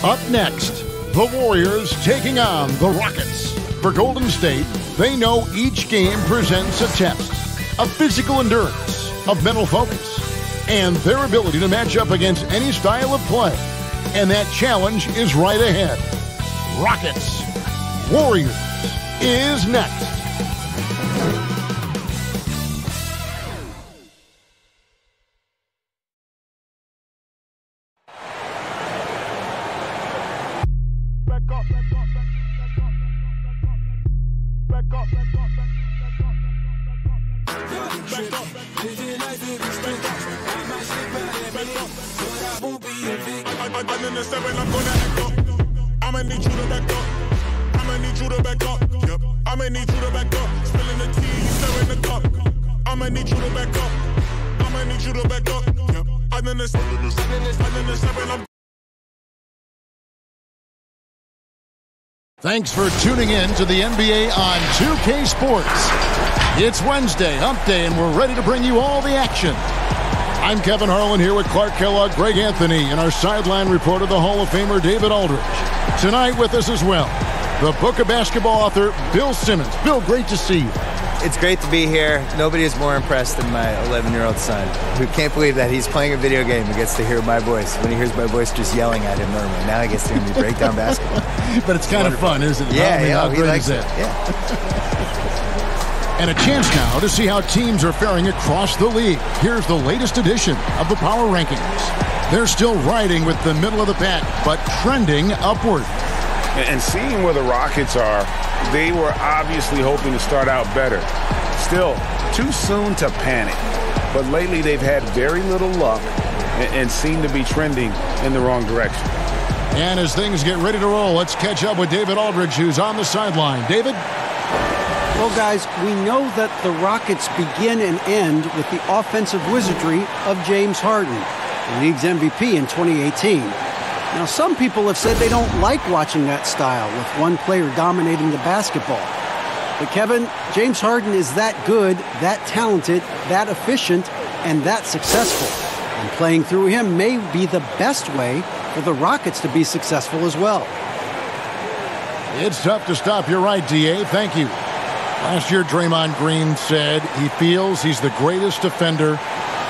Up next, the Warriors taking on the Rockets. For Golden State, they know each game presents a test of physical endurance, of mental focus, and their ability to match up against any style of play. And that challenge is right ahead. Rockets, Warriors is next. Thanks for tuning in to the NBA on 2K Sports. It's Wednesday, Hump Day, and we're ready to bring you all the action. I'm Kevin Harlan here with Clark Kellogg, Greg Anthony, and our sideline reporter, the Hall of Famer David Aldridge. Tonight with us as well, the Book of Basketball author, Bill Simmons. Bill, great to see you. It's great to be here. Nobody is more impressed than my 11-year-old son, who can't believe that he's playing a video game and gets to hear my voice. When he hears my voice just yelling at him normally, now he gets to hear me break down basketball. But it's kind of fun, isn't it? Yeah, he likes it. Yeah. And a chance now to see how teams are faring across the league. Here's the latest edition of the Power Rankings. They're still riding with the middle of the pack, but trending upward. And seeing where the Rockets are, they were obviously hoping to start out better. Still, too soon to panic. But lately they've had very little luck and seem to be trending in the wrong direction. And as things get ready to roll, let's catch up with David Aldridge, who's on the sideline. David? Well, guys, we know that the Rockets begin and end with the offensive wizardry of James Harden, the league's MVP in 2018. Now, some people have said they don't like watching that style with one player dominating the basketball. But, Kevin, James Harden is that good, that talented, that efficient, and that successful. And playing through him may be the best way for the Rockets to be successful as well. It's tough to stop. You're right, D.A. Thank you. Last year, Draymond Green said he feels he's the greatest defender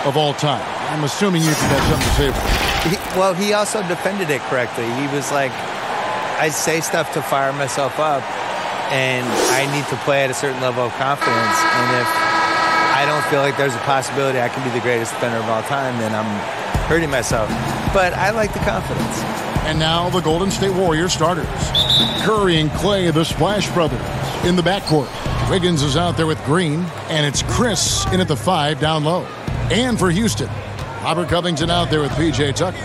of all time. I'm assuming you have something to say about it. Well, he also defended it correctly. He was like, I say stuff to fire myself up, and I need to play at a certain level of confidence. And if I don't feel like there's a possibility I can be the greatest defender of all time, then I'm hurting myself. But I like the confidence. And now the Golden State Warriors starters. Curry and Clay, the Splash Brothers, in the backcourt. Wiggins is out there with Green, and it's Chris in at the 5 down low. And for Houston, Robert Covington out there with P.J. Tucker.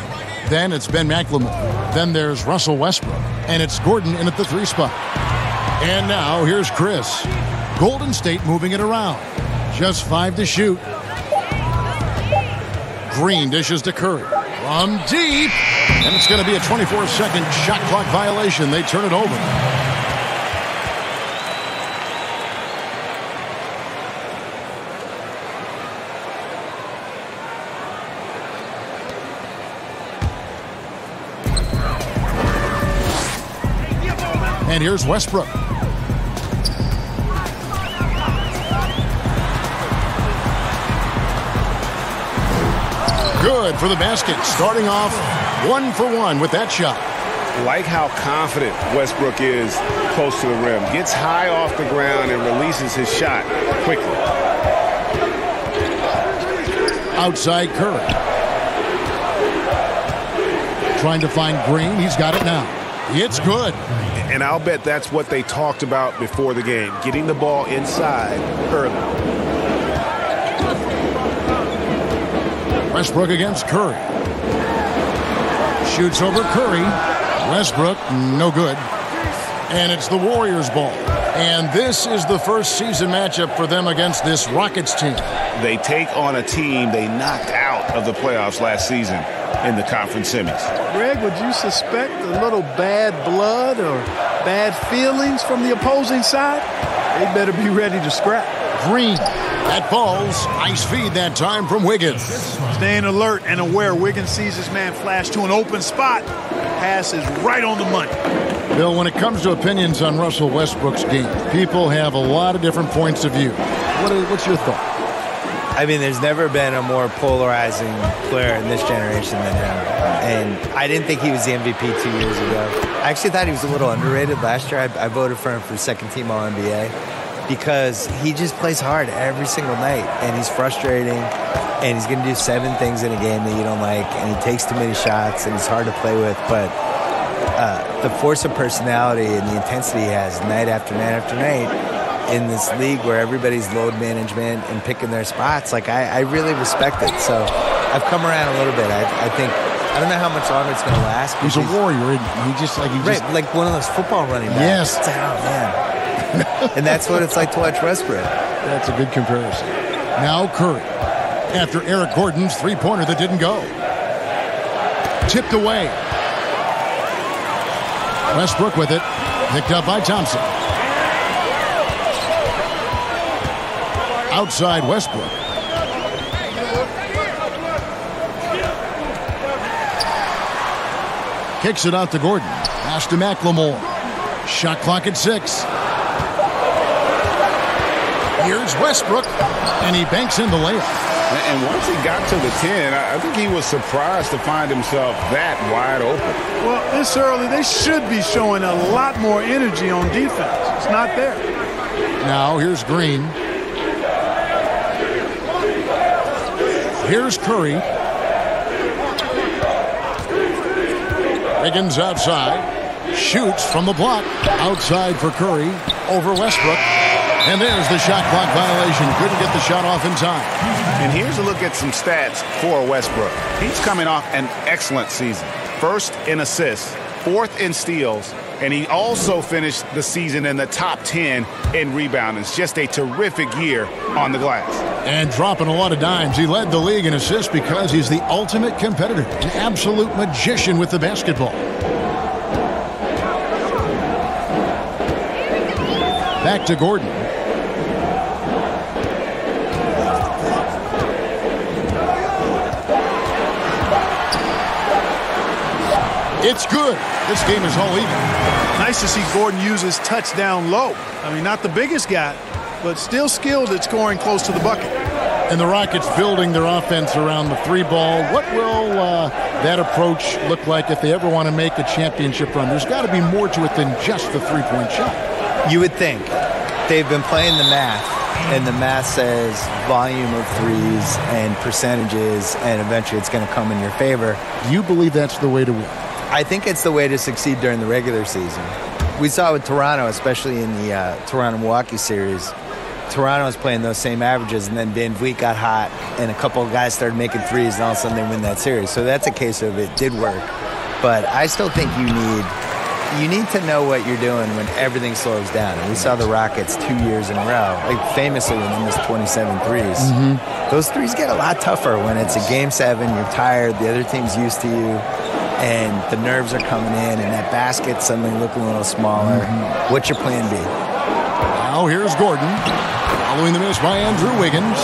Then it's Ben McLemore. Then there's Russell Westbrook. And it's Gordon in at the 3 spot. And now here's Chris. Golden State moving it around. Just 5 to shoot. Green dishes to Curry. From deep. And it's going to be a 24-second shot clock violation. They turn it over. And here's Westbrook. Good for the basket. Starting off 1 for 1 with that shot. Like how confident Westbrook is close to the rim. Gets high off the ground and releases his shot quickly. Outside Curry. Trying to find Green. He's got it now. It's good. And I'll bet that's what they talked about before the game, getting the ball inside early. Westbrook against Curry. Shoots over Curry. Westbrook, no good. And it's the Warriors' ball. And this is the first season matchup for them against this Rockets team. They take on a team they knocked out of the playoffs last season in the conference semis. Greg, would you suspect a little bad blood or bad feelings from the opposing side? They better be ready to scrap. Green That falls. Nice feed that time from Wiggins. Staying alert and aware. Wiggins sees his man flash to an open spot. Pass is right on the money. Bill, when it comes to opinions on Russell Westbrook's game, people have a lot of different points of view. What's your thought? I mean, there's never been a more polarizing player in this generation than him. And I didn't think he was the MVP 2 years ago. I actually thought he was a little underrated last year. I voted for him for second team All-NBA because he just plays hard every single night. And he's frustrating. And he's going to do 7 things in a game that you don't like. And he takes too many shots. And he's hard to play with. But the force of personality and the intensity he has night after night after night in this league where everybody's load management and picking their spots, like I really respect it. So I've come around a little bit. I don't know how much longer it's going to last. He's a warrior. Like one of those football running backs. Yes. It's like, oh man. And that's what it's like to watch Westbrook. That's a good comparison. Now Curry, after Eric Gordon's three-pointer that didn't go. Tipped away. Westbrook with it. Picked up by Thompson. Outside Westbrook. Kicks it out to Gordon. Pass to McLemore. Shot clock at 6. Here's Westbrook, and he banks in the layup. And once he got to the 10, I think he was surprised to find himself that wide open. Well, this early, they should be showing a lot more energy on defense. It's not there. Now here's Green. Here's Curry. Wiggins outside. Shoots from the block. Outside for Curry. Over Westbrook. And there's the shot clock violation. Couldn't get the shot off in time. And here's a look at some stats for Westbrook. He's coming off an excellent season. First in assists, 4th in steals, and he also finished the season in the top 10 in rebounding. It's just a terrific year on the glass. And dropping a lot of dimes. He led the league in assists because he's the ultimate competitor. An absolute magician with the basketball. Back to Gordon. It's good. This game is all even. Nice to see Gordon use his touchdown low. I mean, not the biggest guy, but still skilled at scoring close to the bucket. And the Rockets building their offense around the 3-ball. What will that approach look like if they ever want to make a championship run? There's got to be more to it than just the 3-point shot. You would think. They've been playing the math, and the math says volume of threes and percentages, and eventually it's going to come in your favor. Do you believe that's the way to win? I think it's the way to succeed during the regular season. We saw with Toronto, especially in the Toronto-Milwaukee series. Toronto was playing those same averages, and then Van Vliet got hot, and a couple of guys started making threes, and all of a sudden they win that series. So that's a case of it did work. But I still think you need to know what you're doing when everything slows down. And we saw the Rockets 2 years in a row, like famously when they missed 27 threes. Mm-hmm. Those threes get a lot tougher when it's a game 7, you're tired, the other team's used to you, and the nerves are coming in, and that basket suddenly looking a little smaller. Mm-hmm. What's your plan B? Now here's Gordon, following the miss by Andrew Wiggins.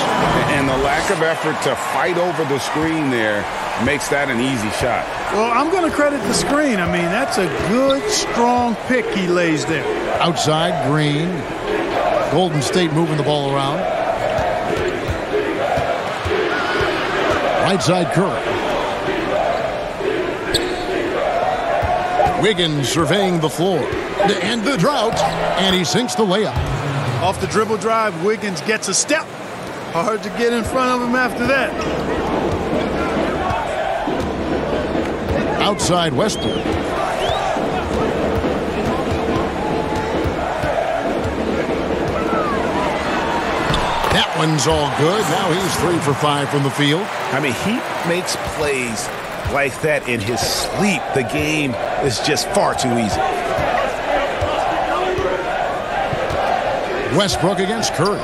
And the lack of effort to fight over the screen there makes that an easy shot. Well, I'm going to credit the screen. I mean, that's a good, strong pick he lays there. Outside, Green. Golden State moving the ball around. Right side, Curry. Wiggins surveying the floor. To end the drought, and he sinks the layup. Off the dribble drive, Wiggins gets a step. Hard to get in front of him after that. Outside Westbrook. That one's all good. Now he's 3 for 5 from the field. I mean, he makes plays like that in his sleep. The game is just far too easy. Westbrook against Curry.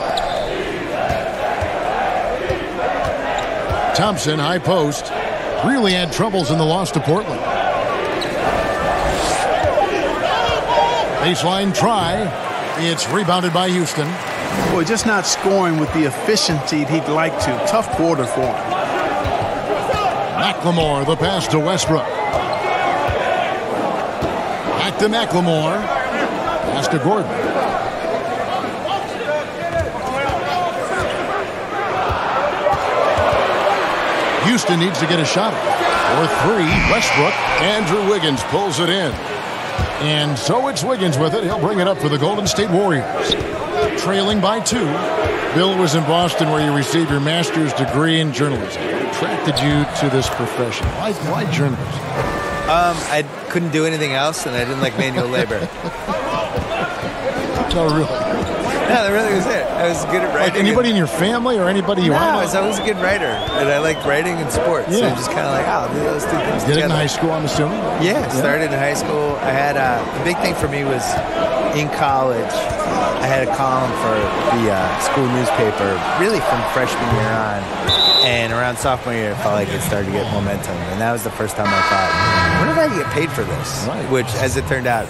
Thompson, high post. Really had troubles in the loss to Portland. Baseline try. It's rebounded by Houston. Boy, just not scoring with the efficiency he'd like to. Tough quarter for him. McLemore, the pass to Westbrook. Back to McLemore. Pass to Gordon. Houston needs to get a shot for three. Westbrook. Andrew Wiggins pulls it in. And so it's Wiggins with it. He'll bring it up for the Golden State Warriors. Trailing by 2. Bill was in Boston where you received your master's degree in journalism. What attracted you to this profession? Why journalism? I couldn't do anything else, and I didn't like manual labor. Oh, really? No, that really was it. I was good at writing. Like anybody in your family or anybody you No, know? I was always a good writer, and I liked writing and sports. So Yeah. just kind of like, oh, let's do things Did it in together. high school, I'm assuming? Yeah, started in high school. I had the big thing for me was in college. I had a column for the school newspaper, really from freshman year on, and around sophomore year, I felt like it started to get momentum, and that was the first time I thought, when did I get paid for this? Right. Which, as it turned out,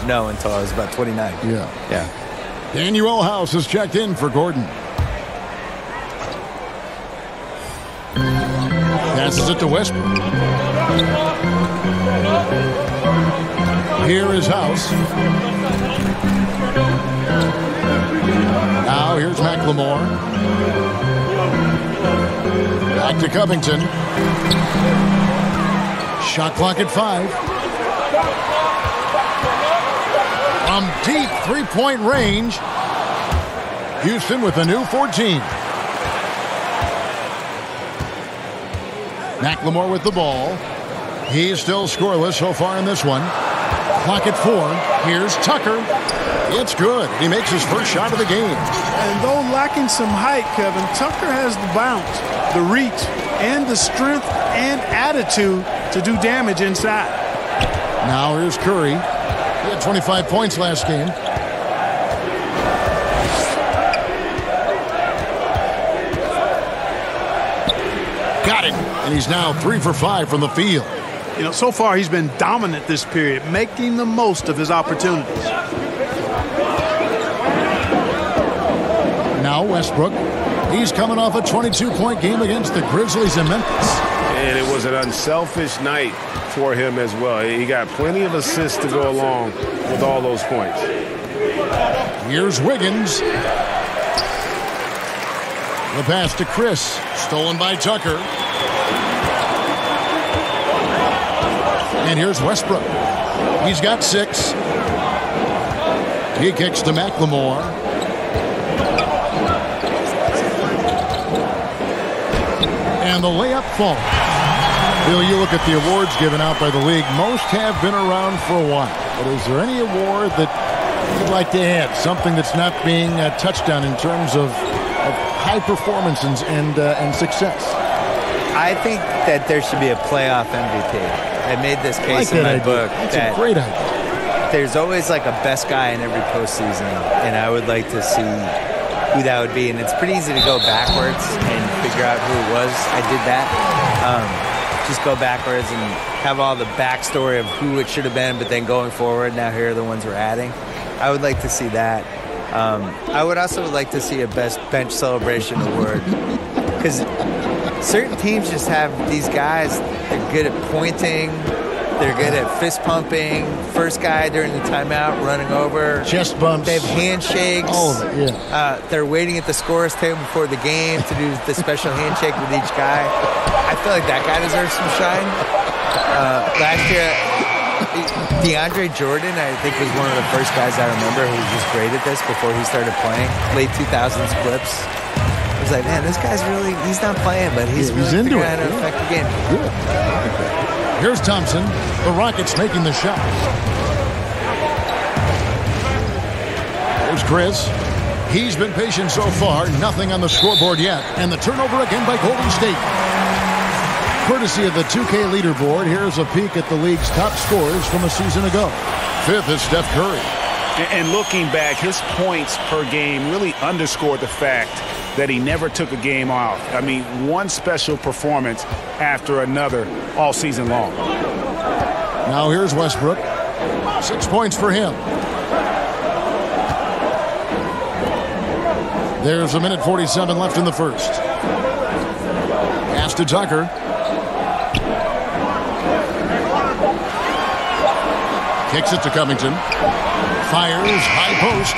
no, until I was about 29. Yeah. Daniel House has checked in for Gordon. Passes it to Westbrook. Here is House. Now here's McLemore. Back to Covington. Shot clock at 5. From deep three-point range, Houston with a new 14. McLemore with the ball. He's still scoreless so far in this one. Clock at 4. Here's Tucker. It's good. He makes his first shot of the game. And though lacking some height, Kevin, Tucker has the bounce, the reach, and the strength and attitude to do damage inside. Now here's Curry. He had 25 points last game. Got it. And he's now 3 for 5 from the field. You know, so far he's been dominant this period, making the most of his opportunities. Now Westbrook. He's coming off a 22-point game against the Grizzlies in Memphis. And it was an unselfish night for him as well. He got plenty of assists to go along with all those points. Here's Wiggins. The pass to Chris. Stolen by Tucker. And here's Westbrook. He's got 6. He kicks to McLemore. And the layup falls. Bill, you look at the awards given out by the league. Most have been around for a while. But is there any award that you'd like to add? Something that's not being touched on in terms of high performance and success? I think that there should be a playoff MVP. I made this case in my book. That's a great idea. There's always like a best guy in every postseason, and I would like to see who that would be. And it's pretty easy to go backwards and figure out who it was. I did that. Just go backwards and have all the backstory of who it should have been, but then going forward, now here are the ones we're adding. I would like to see that. I would also like to see a best bench celebration award, because certain teams just have these guys. They're good at pointing. They're good at fist pumping. First guy during the timeout running over. Chest bumps. They have handshakes. All of it, yeah. They're waiting at the scorer's table before the game to do the special handshake with each guy. I feel like that guy deserves some shine. Last year, DeAndre Jordan, I think, was one of the first guys I remember who was just great at this before he started playing. Late 2000s clips. I was like, man, this guy's really, he's not playing, but he's really into it. how to affect the game. Here's Thompson. The Rockets making the shot. There's Chris. He's been patient so far. Nothing on the scoreboard yet. And the turnover again by Golden State. Courtesy of the 2K leaderboard, here's a peek at the league's top scorers from a season ago. 5th is Steph Curry. And looking back, his points per game really underscored the fact that he never took a game off. I mean, one special performance after another all season long. Now here's Westbrook. 6 points for him. There's a minute 47 left in the first. Pass to Tucker. Kicks it to Covington. Fires, high post.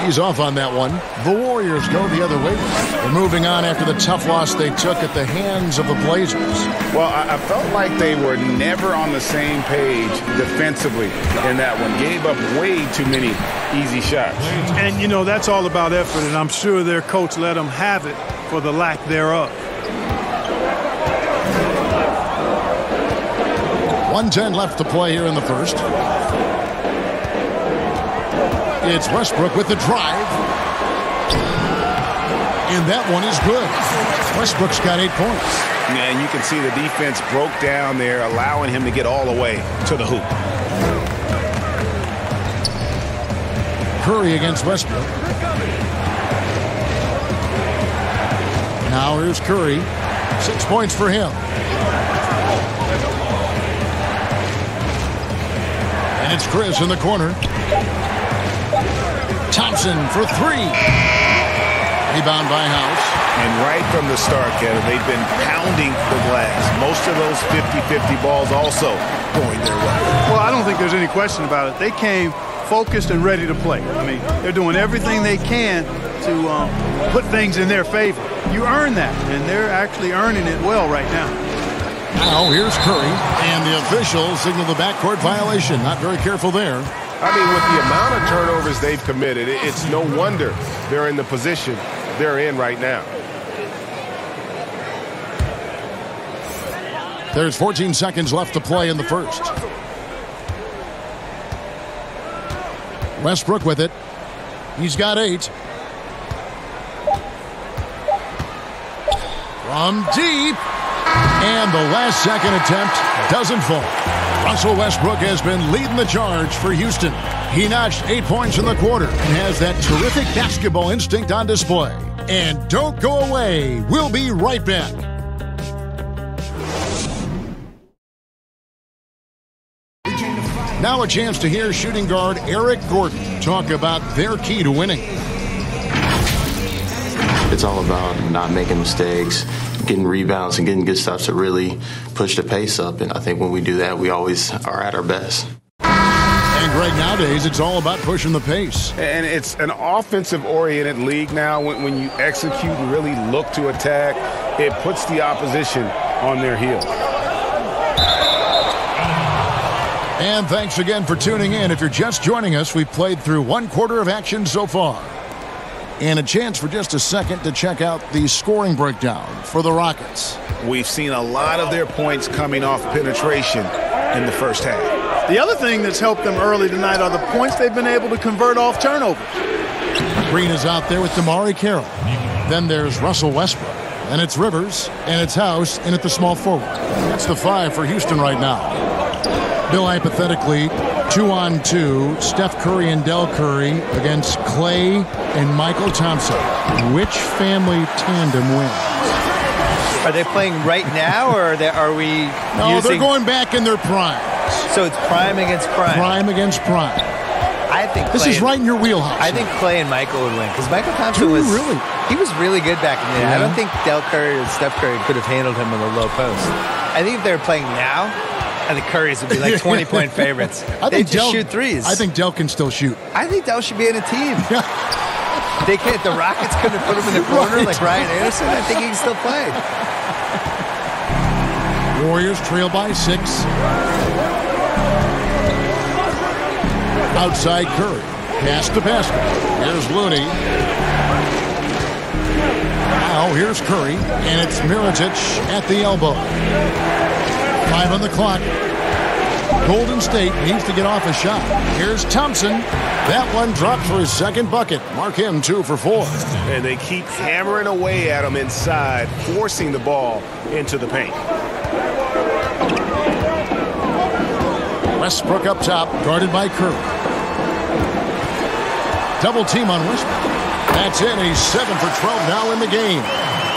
He's off on that one. The Warriors go the other way. They're moving on after the tough loss they took at the hands of the Blazers. Well, I felt like they were never on the same page defensively in that one. Gave up way too many easy shots. And, you know, that's all about effort, and I'm sure their coach let them have it for the lack thereof. 1:10 left to play here in the first. It's Westbrook with the drive. And that one is good. Westbrook's got 8 points. Yeah, and you can see the defense broke down there, allowing him to get all the way to the hoop. Curry against Westbrook. Now here's Curry. 6 points for him. And it's Chris in the corner. Thompson for 3. Rebound by House. And right from the start, Kevin, they've been pounding the glass. Most of those 50-50 balls also going their way. Well, I don't think there's any question about it. They came focused and ready to play. I mean, they're doing everything they can to put things in their favor. You earn that, and they're actually earning it well right now. Now here's Curry, and the officials signal the backcourt violation. Not very careful there. I mean, with the amount of turnovers they've committed, it's no wonder they're in the position they're in right now. There's 14 seconds left to play in the first. Westbrook with it. He's got 8. From deep. And the last second attempt doesn't fall. Russell Westbrook has been leading the charge for Houston. He notched 8 points in the quarter and has that terrific basketball instinct on display. And don't go away. We'll be right back. Now a chance to hear shooting guard Eric Gordon talk about their key to winning. It's all about not making mistakes, getting rebounds, and getting good stuff to really push the pace up. And I think when we do that, we always are at our best. And Greg, nowadays, it's all about pushing the pace. And it's an offensive-oriented league now. When you execute and really look to attack, it puts the opposition on their heels. And thanks again for tuning in. If you're just joining us, we've played through 1 quarter of action so far. And a chance for just a second to check out the scoring breakdown for the Rockets. We've seen a lot of their points coming off penetration in the first half. The other thing that's helped them early tonight are the points they've been able to convert off turnovers. Green is out there with Damari Carroll. Then there's Russell Westbrook. And it's Rivers, and it's House, and at the small forward. That's the 5 for Houston right now. Bill, hypothetically, 2-on-2, Steph Curry and Del Curry against Clay and Michael Thompson. Which family tandem wins? Are they playing right now, or are we No, they're going back in their prime. So it's prime against prime. Prime against prime. I think this is right in your wheelhouse. I think Clay and Michael would win because Michael Thompson was really good back in the day. Yeah. I don't think Del Curry or Steph Curry could have handled him in the low post. I think if they were playing now, the Currys would be like 20-point favorites. They just shoot threes. I think Del can still shoot. I think Del should be in a team. They can't. The Rockets couldn't put him in the corner like Ryan Anderson. I think he can still play. Warriors trail by 6. Outside Curry. Pass to basket. Here's Looney. Now here's Curry. And it's Mirotic at the elbow. 5 on the clock. Golden State needs to get off a shot. Here's Thompson. That one dropped for his second bucket. Mark him 2 for 4. And they keep hammering away at him inside, forcing the ball into the paint. Westbrook up top, guarded by Curry. Double team on Westbrook. That's it. He's 7 for 12 now in the game.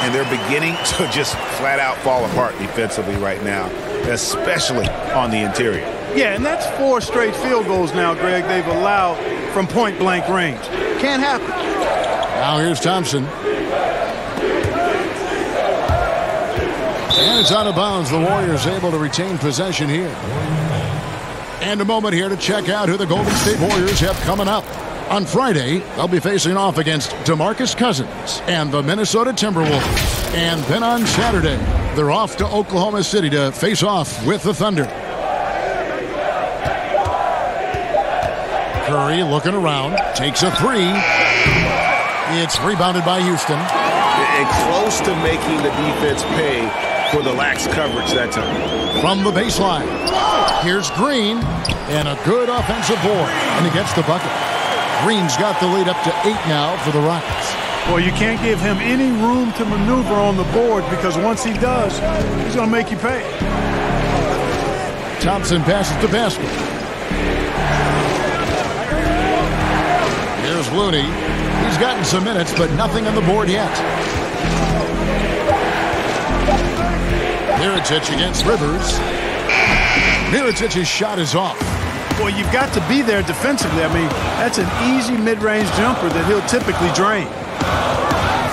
And they're beginning to just flat out fall apart defensively right now, especially on the interior. Yeah, and that's 4 straight field goals now, Greg, they've allowed from point-blank range. Can't happen. Now here's Thompson. And it's out of bounds. The Warriors able to retain possession here. And a moment here to check out who the Golden State Warriors have coming up. On Friday, they'll be facing off against DeMarcus Cousins and the Minnesota Timberwolves. And then on Saturday, they're off to Oklahoma City to face off with the Thunder. Curry looking around, takes a three. It's rebounded by Houston. And close to making the defense pay for the lax coverage that time. From the baseline, here's Green, and a good offensive board, and he gets the bucket. Green's got the lead up to 8 now for the Rockets. Well, you can't give him any room to maneuver on the board because once he does, he's going to make you pay. Thompson passes to basket. Here's Looney. He's gotten some minutes, but nothing on the board yet. Mirotic against Rivers. Mirotic's shot is off. Well, you've got to be there defensively. I mean, that's an easy mid-range jumper that he'll typically drain.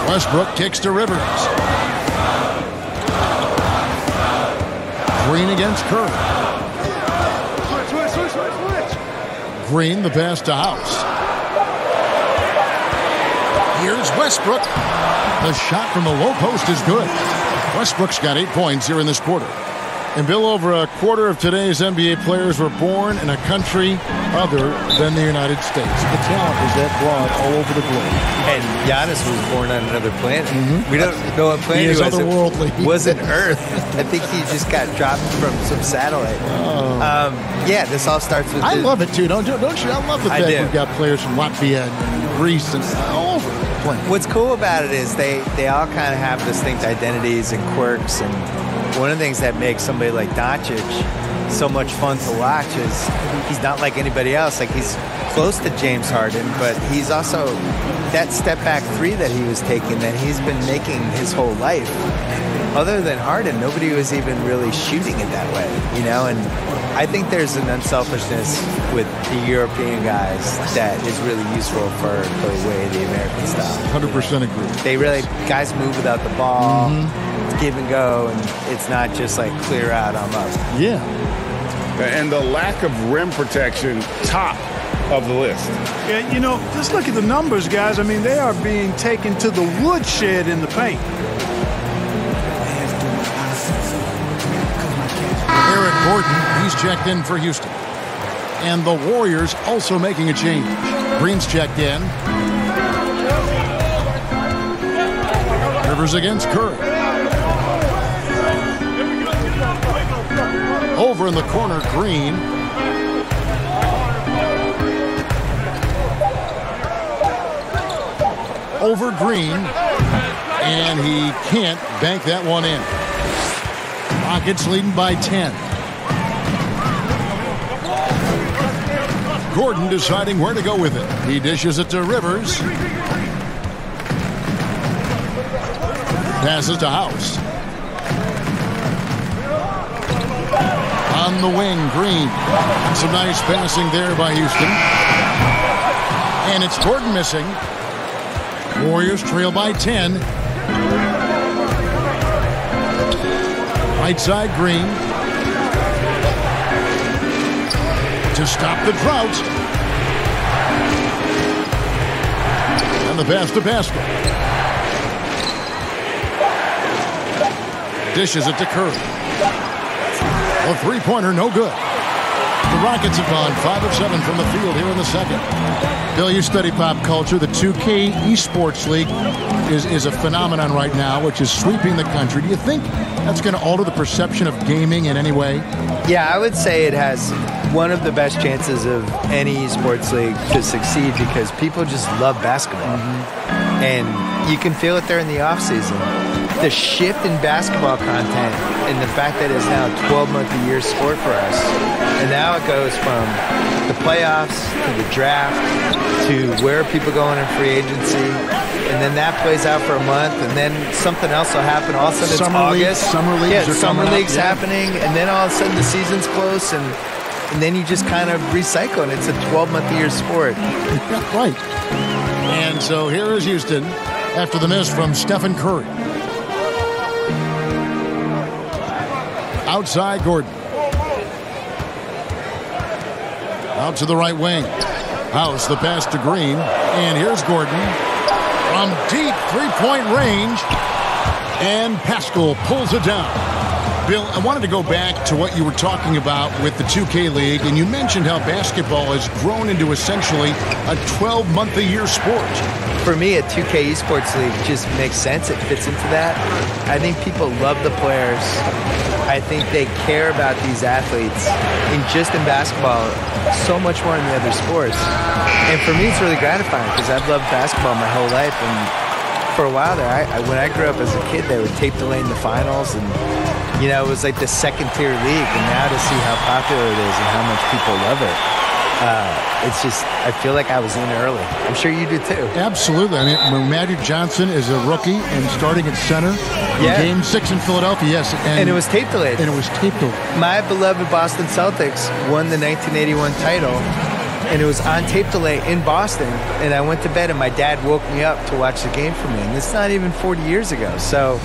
Westbrook kicks to Rivers. Green against Curry. Switch. Green, the pass to House. Here's Westbrook. The shot from the low post is good. Westbrook's got 8 points here in this quarter. And Bill, over a quarter of today's NBA players were born in a country other than the United States. The talent is that broad all over the globe. And Giannis was born on another planet. We don't know what planet He is was. otherworldly. It wasn't Earth. I think he just got dropped from some satellite. Yeah, this all starts with... I love it, too. Don't you? I love the fact we've got players from Latvia and Greece and all over the planet. What's cool about it is they all kind of have distinct identities and quirks, and one of the things that makes somebody like Doncic so much fun to watch is he's not like anybody else. Like, he's close to James Harden, but he's also that step back three that he was taking that he's been making his whole life. Other than Harden, nobody was even really shooting it that way, you know? And I think there's an unselfishness with the European guys that is really useful for the way the American style. 100% agree. They really, guys move without the ball, give and go, and it's not just like clear out, I'm up. Yeah. And the lack of rim protection, top of the list. Yeah, you know, just look at the numbers, guys. I mean, they are being taken to the woodshed in the paint. Eric Gordon, he's checked in for Houston. And the Warriors also making a change. Green's checked in. Rivers against Curry. Over in the corner, Green. Over Green. And he can't bank that one in. Rockets leading by 10. Gordon deciding where to go with it. He dishes it to Rivers. Passes to House. On the wing, Green. Some nice passing there by Houston. And it's Gordon missing. Warriors trail by 10. Right side, Green. To stop the drought. And the pass to basket. Dishes it to Curry. A three-pointer, no good. The Rockets have gone 5 of 7 from the field here in the second. Bill, you study pop culture. The 2K Esports League is a phenomenon right now, which is sweeping the country. Do you think that's going to alter the perception of gaming in any way? Yeah, I would say it has one of the best chances of any esports league to succeed because people just love basketball. And you can feel it there in the offseason. The shift in basketball content and the fact that it's now a 12-month-a-year sport for us. And now it goes from the playoffs to the draft to where are people going in free agency. And then that plays out for a month, and then something else will happen. All of a sudden it's August. Summer leagues are summer coming leagues up, happening, and then all of a sudden the season's close, and then you just kind of recycle, and it's a 12-month-a-year sport. Right. And so here is Houston after the miss from Stephen Curry. Outside Gordon. Out to the right wing. House the pass to Green. And here's Gordon. From deep three-point range. And Pascal pulls it down. Bill, I wanted to go back to what you were talking about with the 2K League, and you mentioned how basketball has grown into essentially a 12-month-a-year sport. For me, a 2K Esports League just makes sense. It fits into that. I think people love the players. I think they care about these athletes, and just in basketball, so much more than the other sports. And for me, it's really gratifying because I've loved basketball my whole life. And for a while there, when I grew up as a kid, they would tape delay in the finals, and you know, it was like the second-tier league. And now to see how popular it is and how much people love it, it's just, I feel like I was in early. I'm sure you do too. Absolutely. I mean, when Magic Johnson is a rookie and starting at center in Game 6 in Philadelphia, yes. And it was tape delayed. And it was tape delayed. My beloved Boston Celtics won the 1981 title, and it was on tape delay in Boston. And I went to bed, and my dad woke me up to watch the game for me. And it's not even 40 years ago. So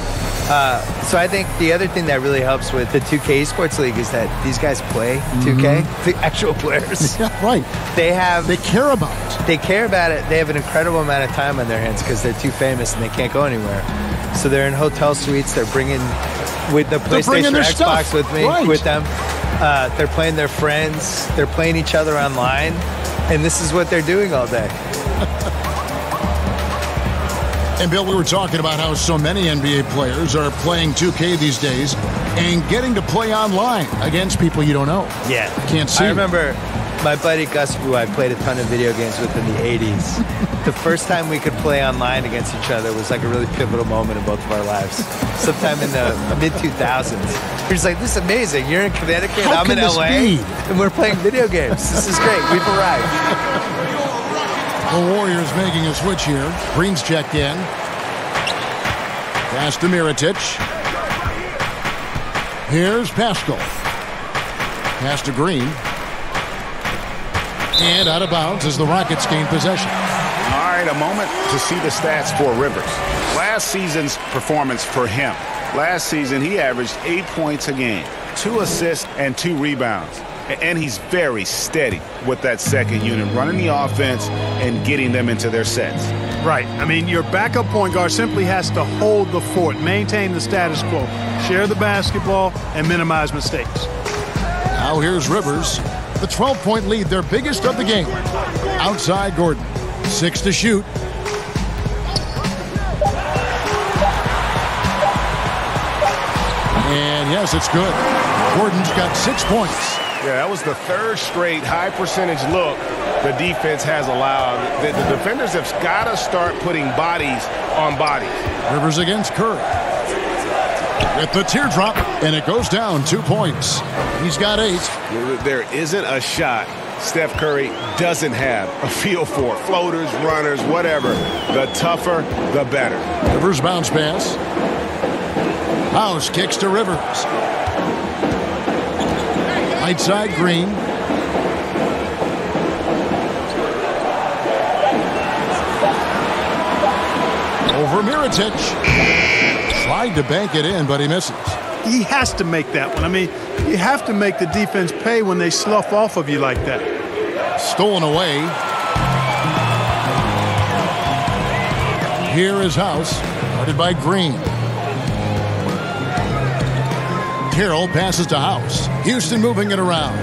I think the other thing that really helps with the 2K Esports League is that these guys play 2K, the actual players. Yeah, right. They care about it. They care about it. They have an incredible amount of time on their hands because they're too famous and they can't go anywhere. So they're in hotel suites. They're bringing with the PlayStation or Xbox stuff. with them. They're playing their friends. They're playing each other online. And this is what they're doing all day. And, Bill, we were talking about how so many NBA players are playing 2K these days and getting to play online against people you don't know. Yeah. Can't see. I remember my buddy Gus, who I played a ton of video games with in the 80s. The first time we could play online against each other was like a really pivotal moment in both of our lives. Sometime in the mid-2000s. He was like, this is amazing. You're in Connecticut, I'm in LA, and we're playing video games. This is great. We've arrived. The Warriors making a switch here. Green's checked in. Pass to Mirotic. Here's Pascal. Pass to Green. And out of bounds as the Rockets gain possession. All right, a moment to see the stats for Rivers. Last season's performance for him. Last season, he averaged 8 points a game, 2 assists, and 2 rebounds. And he's very steady with that second unit, running the offense and getting them into their sets. Right. I mean, your backup point guard simply has to hold the fort, maintain the status quo, share the basketball, and minimize mistakes. Now here's Rivers. The 12-point lead, their biggest of the game. Outside Gordon. 6 to shoot. And yes, it's good. Gordon's got 6 points. Yeah, that was the third straight high-percentage look the defense has allowed. The defenders have got to start putting bodies on bodies. Rivers against Curry. With the teardrop, and it goes down 2 points. He's got 8. There isn't a shot Steph Curry doesn't have a feel for. Floaters, runners, whatever. The tougher, the better. Rivers bounce pass. House kicks to Rivers. Right side, Green. Over Mirotic. Tried to bank it in, but he misses. He has to make that one. I mean, you have to make the defense pay when they slough off of you like that. Stolen away. Here is House. Guarded by Green. Carroll passes to House. Houston moving it around.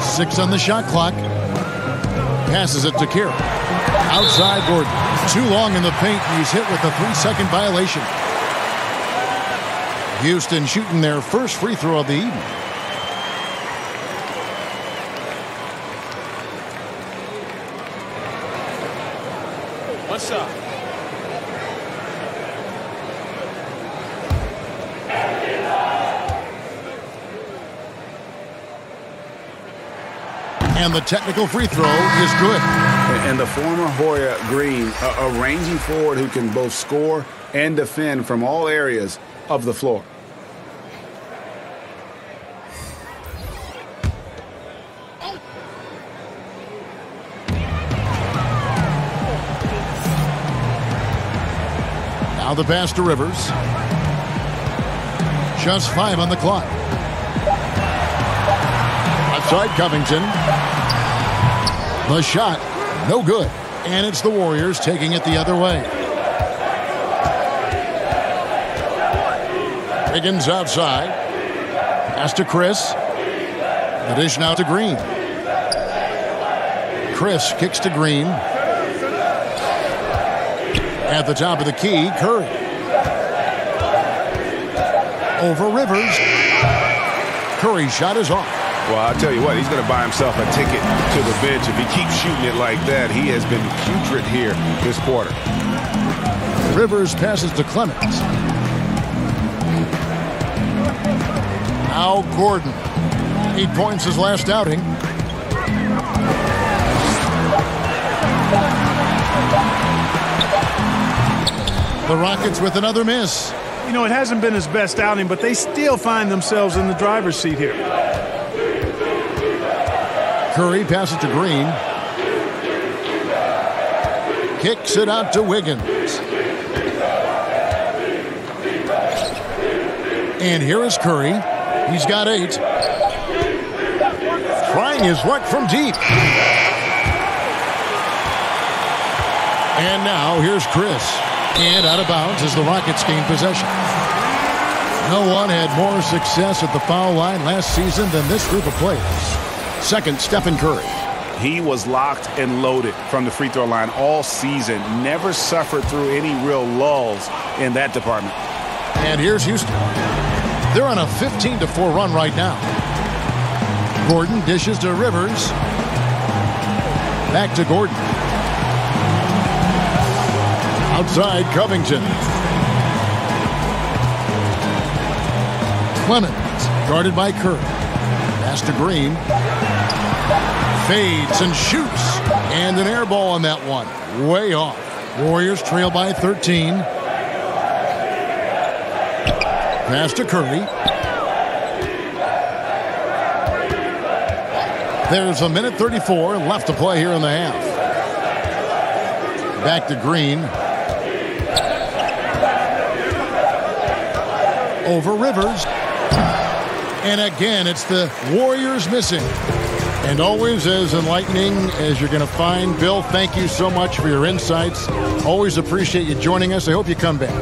6 on the shot clock. Passes it to Carroll. Outside Gordon. Too long in the paint, and he's hit with a 3-second violation. Houston shooting their first free throw of the evening. What's up? And the technical free throw is good. And the former Hoya Green, a rangy forward who can both score and defend from all areas of the floor. Now the pass to Rivers. Just 5 on the clock. Outside Covington. The shot, no good. And it's the Warriors taking it the other way. Wiggins outside. Pass to Chris. The dish now to Green. Chris kicks to Green. At the top of the key, Curry. Over Rivers. Curry's shot is off. Well, I'll tell you what, he's going to buy himself a ticket to the bench. If he keeps shooting it like that, he has been putrid here this quarter. Rivers passes to Clemens. Now Gordon. 8 points his last outing. The Rockets with another miss. You know, it hasn't been his best outing, but they still find themselves in the driver's seat here. Curry passes to Green. Kicks it out to Wiggins. And here is Curry. He's got 8. Trying his luck from deep. And now here's Chris. And out of bounds as the Rockets gain possession. No one had more success at the foul line last season than this group of players. Second, Stephen Curry. He was locked and loaded from the free throw line all season. Never suffered through any real lulls in that department. And here's Houston. They're on a 15-4 run right now. Gordon dishes to Rivers. Back to Gordon. Outside Covington. Clemens guarded by Curry. Pass to Green. Fades and shoots. And an air ball on that one. Way off. Warriors trail by 13. Pass to Curry. There's a minute 34 left to play here in the half. Back to Green. Over Rivers. And again, it's the Warriors missing. And always as enlightening as you're going to find. Bill, thank you so much for your insights. Always appreciate you joining us. I hope you come back.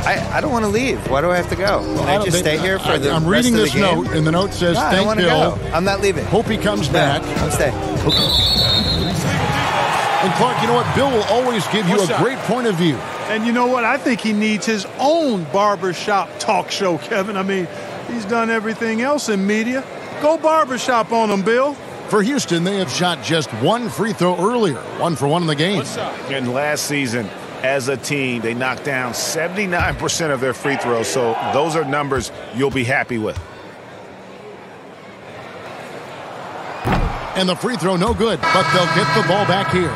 I don't want to leave. Why do I have to go? Can I just stay here for the I'm rest reading of the this game? note, and the note says, No, thank Bill. Go. I'm not leaving. Hope he comes back. I'm staying. Okay. And Clark, you know what? Bill will always give you a great point of view. And you know what? I think he needs his own barbershop talk show, Kevin. I mean, he's done everything else in media. Go barbershop on him, Bill. For Houston, they have shot just 1 free throw earlier. 1 for 1 in the game. And last season, as a team, they knocked down 79% of their free throws. So those are numbers you'll be happy with. And the free throw no good, but they'll get the ball back here.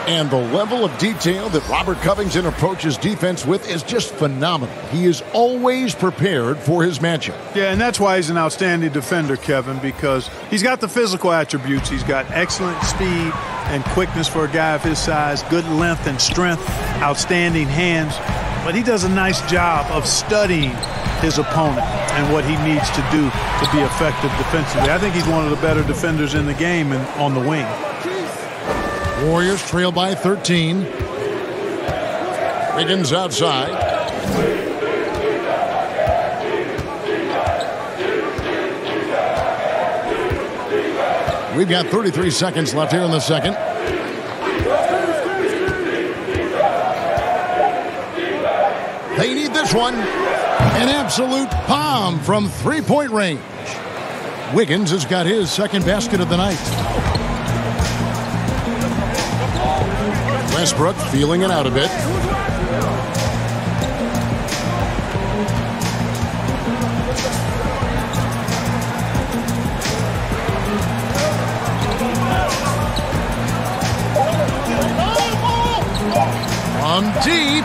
And the level of detail that Robert Covington approaches defense with is just phenomenal. He is always prepared for his matchup. Yeah, and that's why he's an outstanding defender, Kevin, because he's got the physical attributes. He's got excellent speed and quickness for a guy of his size, good length and strength, outstanding hands. But he does a nice job of studying his opponent and what he needs to do to be effective defensively. I think he's one of the better defenders in the game and on the wing. Warriors trail by 13. Wiggins outside. We've got 33 seconds left here in the second. They need this one. An absolute bomb from three-point range. Wiggins has got his second basket of the night. Westbrook feeling it out a bit. From deep.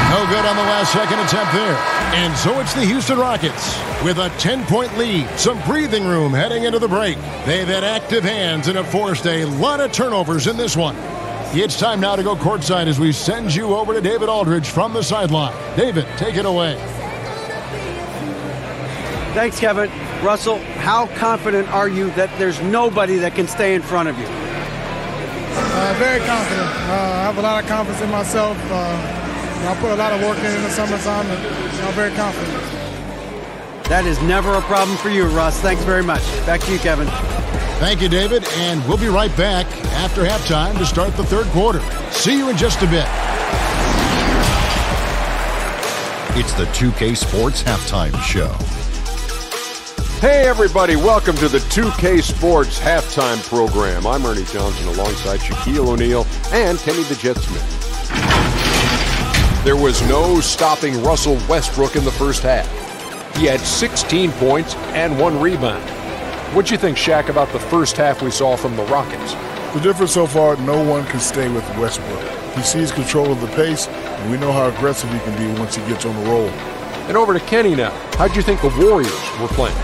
No good on the last second attempt there. And so it's the Houston Rockets with a 10-point lead. Some breathing room heading into the break. They've had active hands and have forced a lot of turnovers in this one. It's time now to go courtside as we send you over to David Aldridge from the sideline. David, take it away. Thanks, Kevin. Russell, how confident are you that there's nobody that can stay in front of you? Very confident. I have a lot of confidence in myself. I put a lot of work in the summertime, and I'm very confident. That is never a problem for you, Russ. Thanks very much. Back to you, Kevin. Thank you, David, and we'll be right back after halftime to start the third quarter. See you in just a bit. It's the 2K Sports Halftime Show. Hey, everybody. Welcome to the 2K Sports Halftime Program. I'm Ernie Johnson alongside Shaquille O'Neal and Kenny the Jet Smith. There was no stopping Russell Westbrook in the first half. He had 16 points and 1 rebound. What'd you think, Shaq, about the first half we saw from the Rockets? The difference so far, no one can stay with Westbrook. He sees control of the pace, and we know how aggressive he can be once he gets on the roll. And over to Kenny now. How'd you think the Warriors were playing?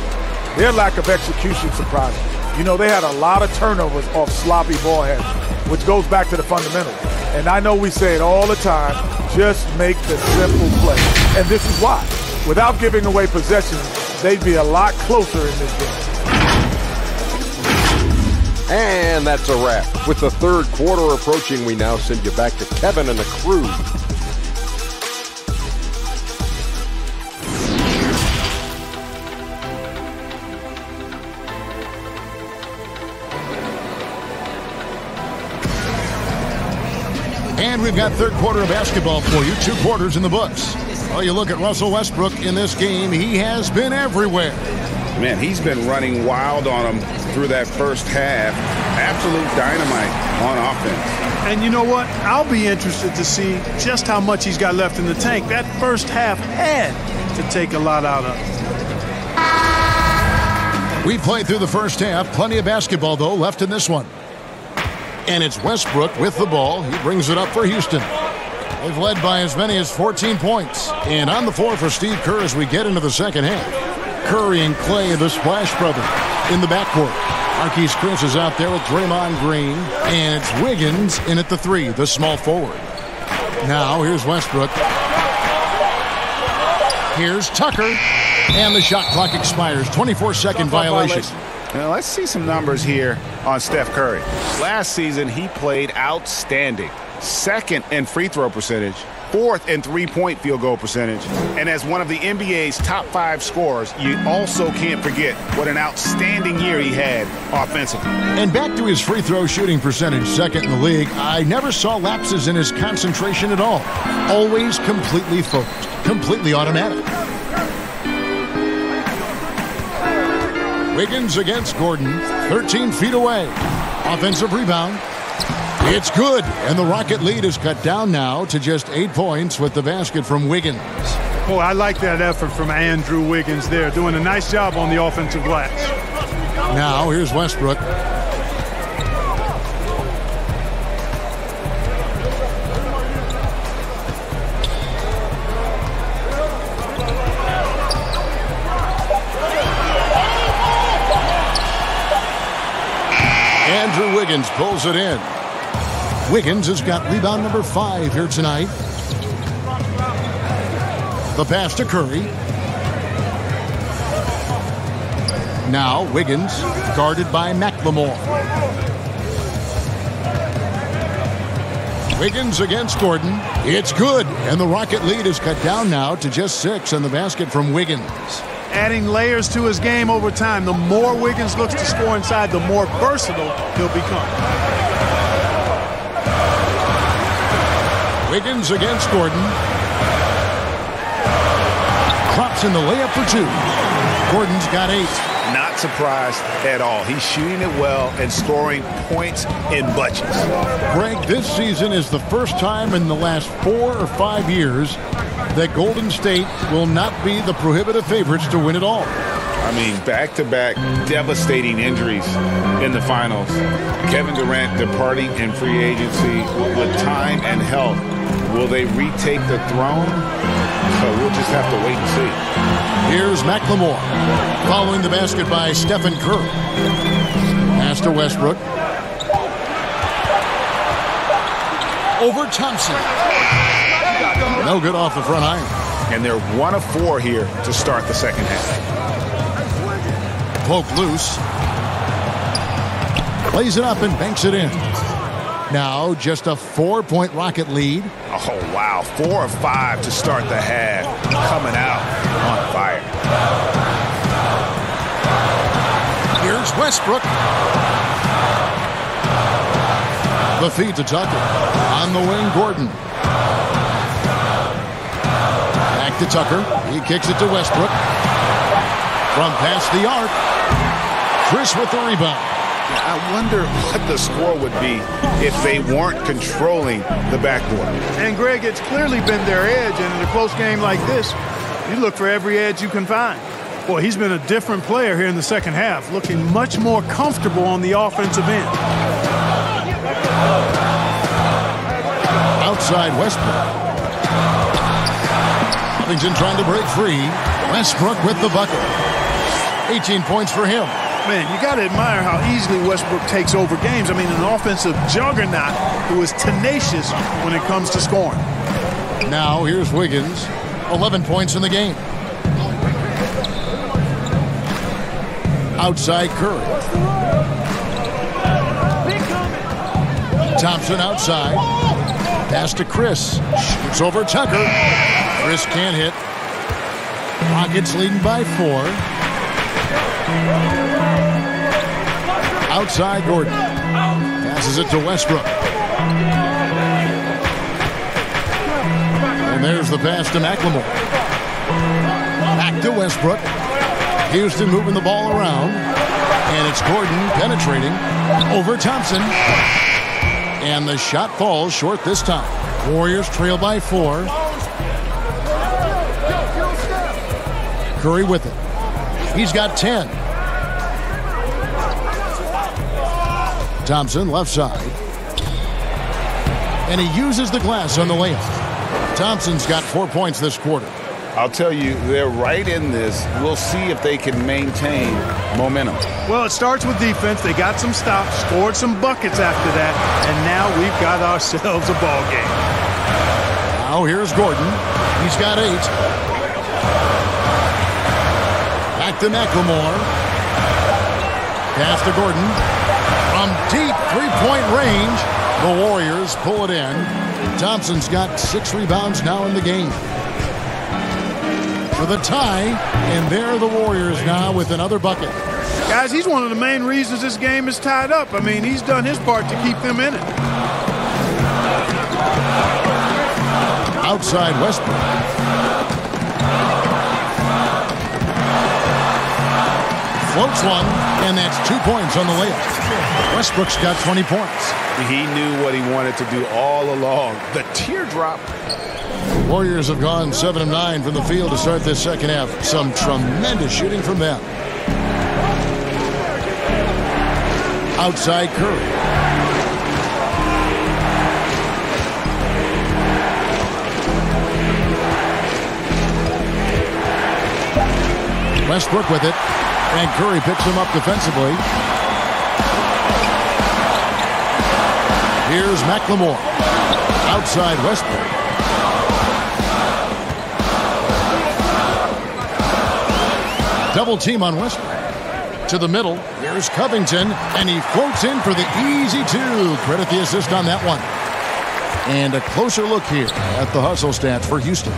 Their lack of execution surprised me. You know, they had a lot of turnovers off sloppy ball handling, which goes back to the fundamentals. And I know we say it all the time, just make the simple play. And this is why. Without giving away possessions, they'd be a lot closer in this game. And that's a wrap. With the third quarter approaching, we now send you back to Kevin and the crew. And we've got third quarter of basketball for you. 2 quarters in the books. Well, you look at Russell Westbrook in this game. He has been everywhere. Man, he's been running wild on him through that first half. Absolute dynamite on offense. And you know what? I'll be interested to see just how much he's got left in the tank. That first half had to take a lot out of him. We played through the first half. Plenty of basketball, though, left in this one. And it's Westbrook with the ball. He brings it up for Houston. They've led by as many as 14 points. And on the floor for Steve Kerr as we get into the second half. Curry and Clay, the Splash Brothers, in the backcourt. Marquise Chris is out there with Draymond Green. And it's Wiggins in at the 3, the small forward. Now, here's Westbrook. Here's Tucker. And the shot clock expires. 24-second violation. Now, let's see some numbers here on Steph Curry. Last season, he played outstanding. 2nd in free throw percentage, 4th in three-point field goal percentage. And as one of the NBA's top 5 scorers, you also can't forget what an outstanding year he had offensively. And back to his free throw shooting percentage, 2nd in the league. I never saw lapses in his concentration at all. Always completely focused, completely automatic. Wiggins against Gordon, 13 feet away. Offensive rebound. It's good, and the Rocket lead is cut down now to just 8 points with the basket from Wiggins. Oh, I like that effort from Andrew Wiggins there, doing a nice job on the offensive glass. Now, here's Westbrook. Andrew Wiggins pulls it in. Wiggins has got rebound number 5 here tonight. The pass to Curry. Now Wiggins guarded by McLemore. Wiggins against Gordon. It's good, and the Rocket lead is cut down now to just 6 on the basket from Wiggins. Adding layers to his game over time, the more Wiggins looks to score inside, the more versatile he'll become. Wiggins against Gordon. Drops in the layup for 2. Gordon's got 8. Not surprised at all. He's shooting it well and scoring points in bunches. Greg, this season is the first time in the last 4 or 5 years that Golden State will not be the prohibitive favorites to win it all. I mean, back-to-back devastating injuries in the finals. Kevin Durant departing in free agency with time and health. Will they retake the throne? So we'll just have to wait and see. Here's McLemore following the basket by Stephen Curry. Pass to Westbrook. over Thompson. No good off the front iron. And they're 1 of 4 here to start the second half. Poke loose. Plays it up and banks it in. Now just a 4-point Rocket lead. Oh, wow. 4 of 5 to start the half. Coming out on fire. Here's Westbrook. The feed to Tucker. On the wing, Gordon. Back to Tucker. He kicks it to Westbrook. From past the arc. Chris with the rebound. I wonder what the score would be if they weren't controlling the backboard. And, Greg, it's clearly been their edge, and in a close game like this, you look for every edge you can find. Boy, he's been a different player here in the second half, looking much more comfortable on the offensive end. Outside Westbrook. Covington trying to break free. Westbrook with the bucket. 18 points for him. Man, you got to admire how easily Westbrook takes over games. I mean, an offensive juggernaut who is tenacious when it comes to scoring. Now here's Wiggins. 11 points in the game. Outside Curry. Thompson outside. Pass to Chris. Shoots over Tucker. Chris can't hit. Rockets leading by 4. Outside Gordon. Passes it to Westbrook. And there's the pass to McLemore. Back to Westbrook. Houston moving the ball around. And it's Gordon penetrating over Thompson. And the shot falls short this time. Warriors trail by 4. Curry with it. He's got 10. Thompson left side. And he uses the glass on the layup. Thompson's got 4 points this quarter. I'll tell you, they're right in this. We'll see if they can maintain momentum. Well, it starts with defense. They got some stops, scored some buckets after that, and now we've got ourselves a ball game. Now here's Gordon. He's got 8. Back to McLemore. Pass to Gordon. From deep three-point range, the Warriors pull it in. Thompson's got 6 rebounds now in the game. For the tie, and there are the Warriors now with another bucket. Guys, he's one of the main reasons this game is tied up. I mean, he's done his part to keep them in it. Outside Westbrook. Floats one, and that's 2 points on the layup. Westbrook's got 20 points. He knew what he wanted to do all along. The teardrop. Warriors have gone 7 of 9 from the field to start this second half. Some tremendous shooting from them. Outside Curry. Westbrook with it. And Curry picks him up defensively. Here's McLemore. Outside Westbrook. Double team on Westbrook. To the middle. Here's Covington. And he floats in for the easy 2. Credit the assist on that one. And a closer look here at the hustle stats for Houston.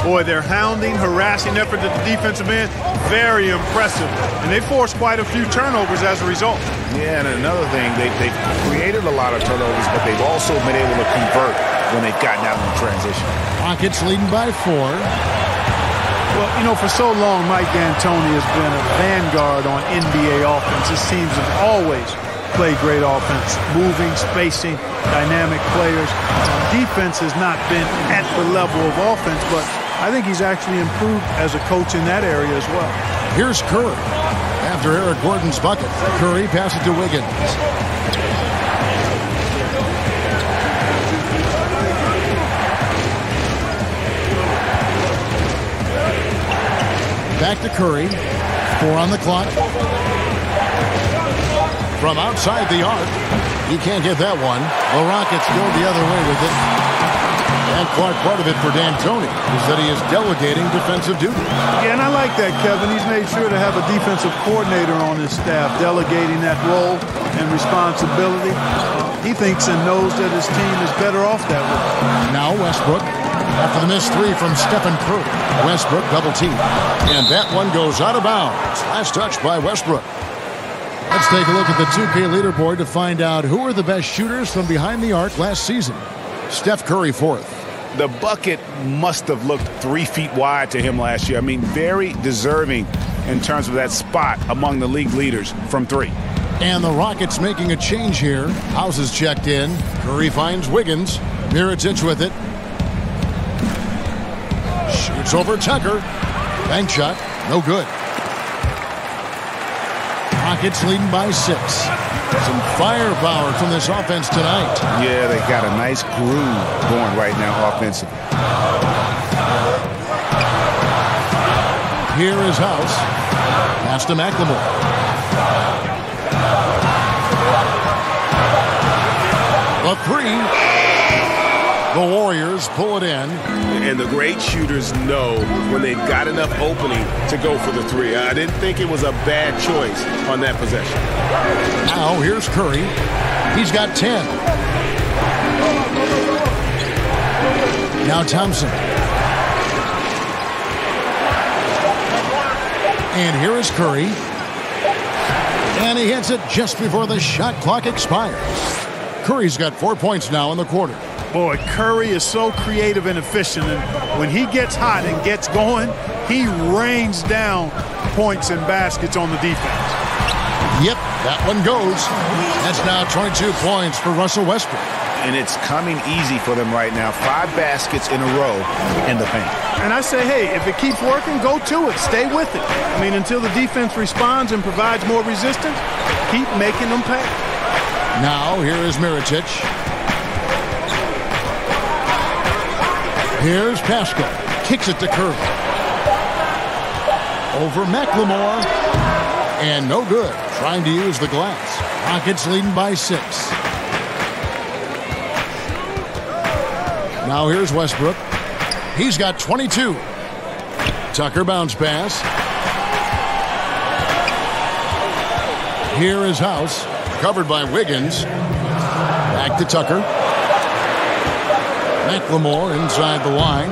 Boy, their hounding, harassing effort at the defensive end, very impressive. And they forced quite a few turnovers as a result. Yeah, and another thing, they've created a lot of turnovers, but they've also been able to convert when they've gotten out in transition. Rockets leading by 4. Well, you know, for so long, Mike D'Antoni has been a vanguard on NBA offense. His teams have always played great offense, moving, spacing, dynamic players. Defense has not been at the level of offense, but I think he's actually improved as a coach in that area as well. Here's Curry. After Eric Gordon's bucket, Curry passes to Wiggins. Back to Curry. 4 on the clock. From outside the arc, He can't get that one. The Rockets go the other way with it. And Clark, part of it for D'Antoni is that he is delegating defensive duty. Yeah, and I like that, Kevin. He's made sure to have a defensive coordinator on his staff, delegating that role and responsibility. He thinks and knows that his team is better off that way. Now Westbrook, after the missed three from Stephen Curry. Westbrook double team. And that one goes out of bounds. Last touch by Westbrook. Let's take a look at the 2K leaderboard to find out who are the best shooters from behind the arc last season. Steph Curry fourth. The bucket must have looked 3 feet wide to him last year. I mean, very deserving in terms of that spot among the league leaders from three. And the Rockets making a change here. House is checked in. Curry finds Wiggins. Mirotic with it. Shoots over Tucker. Bank shot. No good. Rockets leading by 6. Some firepower from this offense tonight. Yeah, they got a nice groove going right now offensively. Here is House. Pass to McLemore. The three. The Warriors pull it in. And the great shooters know when they've got enough opening to go for the three. I didn't think it was a bad choice on that possession. Now here's Curry. He's got 10. Now Thompson. And here is Curry. And he hits it just before the shot clock expires. Curry's got 4 points now in the quarter. Boy, Curry is so creative and efficient, and when he gets hot and gets going, he rains down points and baskets on the defense. Yep, that one goes. That's now 22 points for Russell Westbrook. And it's coming easy for them right now. 5 baskets in a row in the paint. And I say, hey, if it keeps working, go to it. Stay with it. I mean, until the defense responds and provides more resistance, keep making them pay. Now, here is Mirotic. Here's Pascal. Kicks it to Curry. Over McLemore. And no good. Trying to use the glass. Rockets leading by 6. Now here's Westbrook. He's got 22. Tucker bounce pass. Here is House. Covered by Wiggins. Back to Tucker. McLemore inside the line.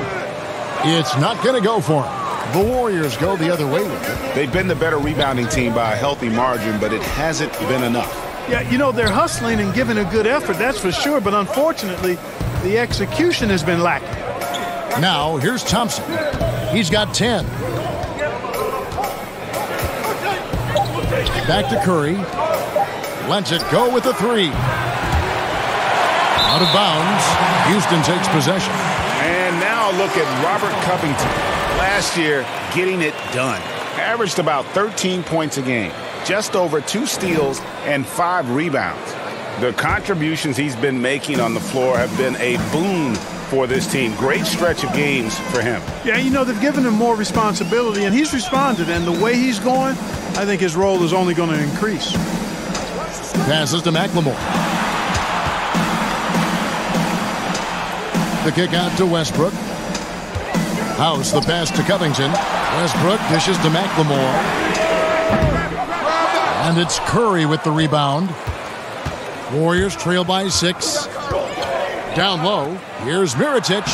It's not going to go for him. The Warriors go the other way with it. They've been the better rebounding team by a healthy margin, but it hasn't been enough. Yeah, you know, they're hustling and giving a good effort, that's for sure, but unfortunately, the execution has been lacking. Now, here's Thompson. He's got 10. Back to Curry. Lets it go with the 3. Out of bounds. Houston takes possession. And now look at Robert Covington. Last year, getting it done. Averaged about 13 points a game. Just over 2 steals and 5 rebounds. The contributions he's been making on the floor have been a boon for this team. Great stretch of games for him. Yeah, you know, they've given him more responsibility, and he's responded. And the way he's going, I think his role is only going to increase. Passes to McLemore. The kick out to Westbrook. House the pass to Covington. Westbrook dishes to McLemore. And it's Curry with the rebound. Warriors trail by 6. Down low. Here's Mirotic.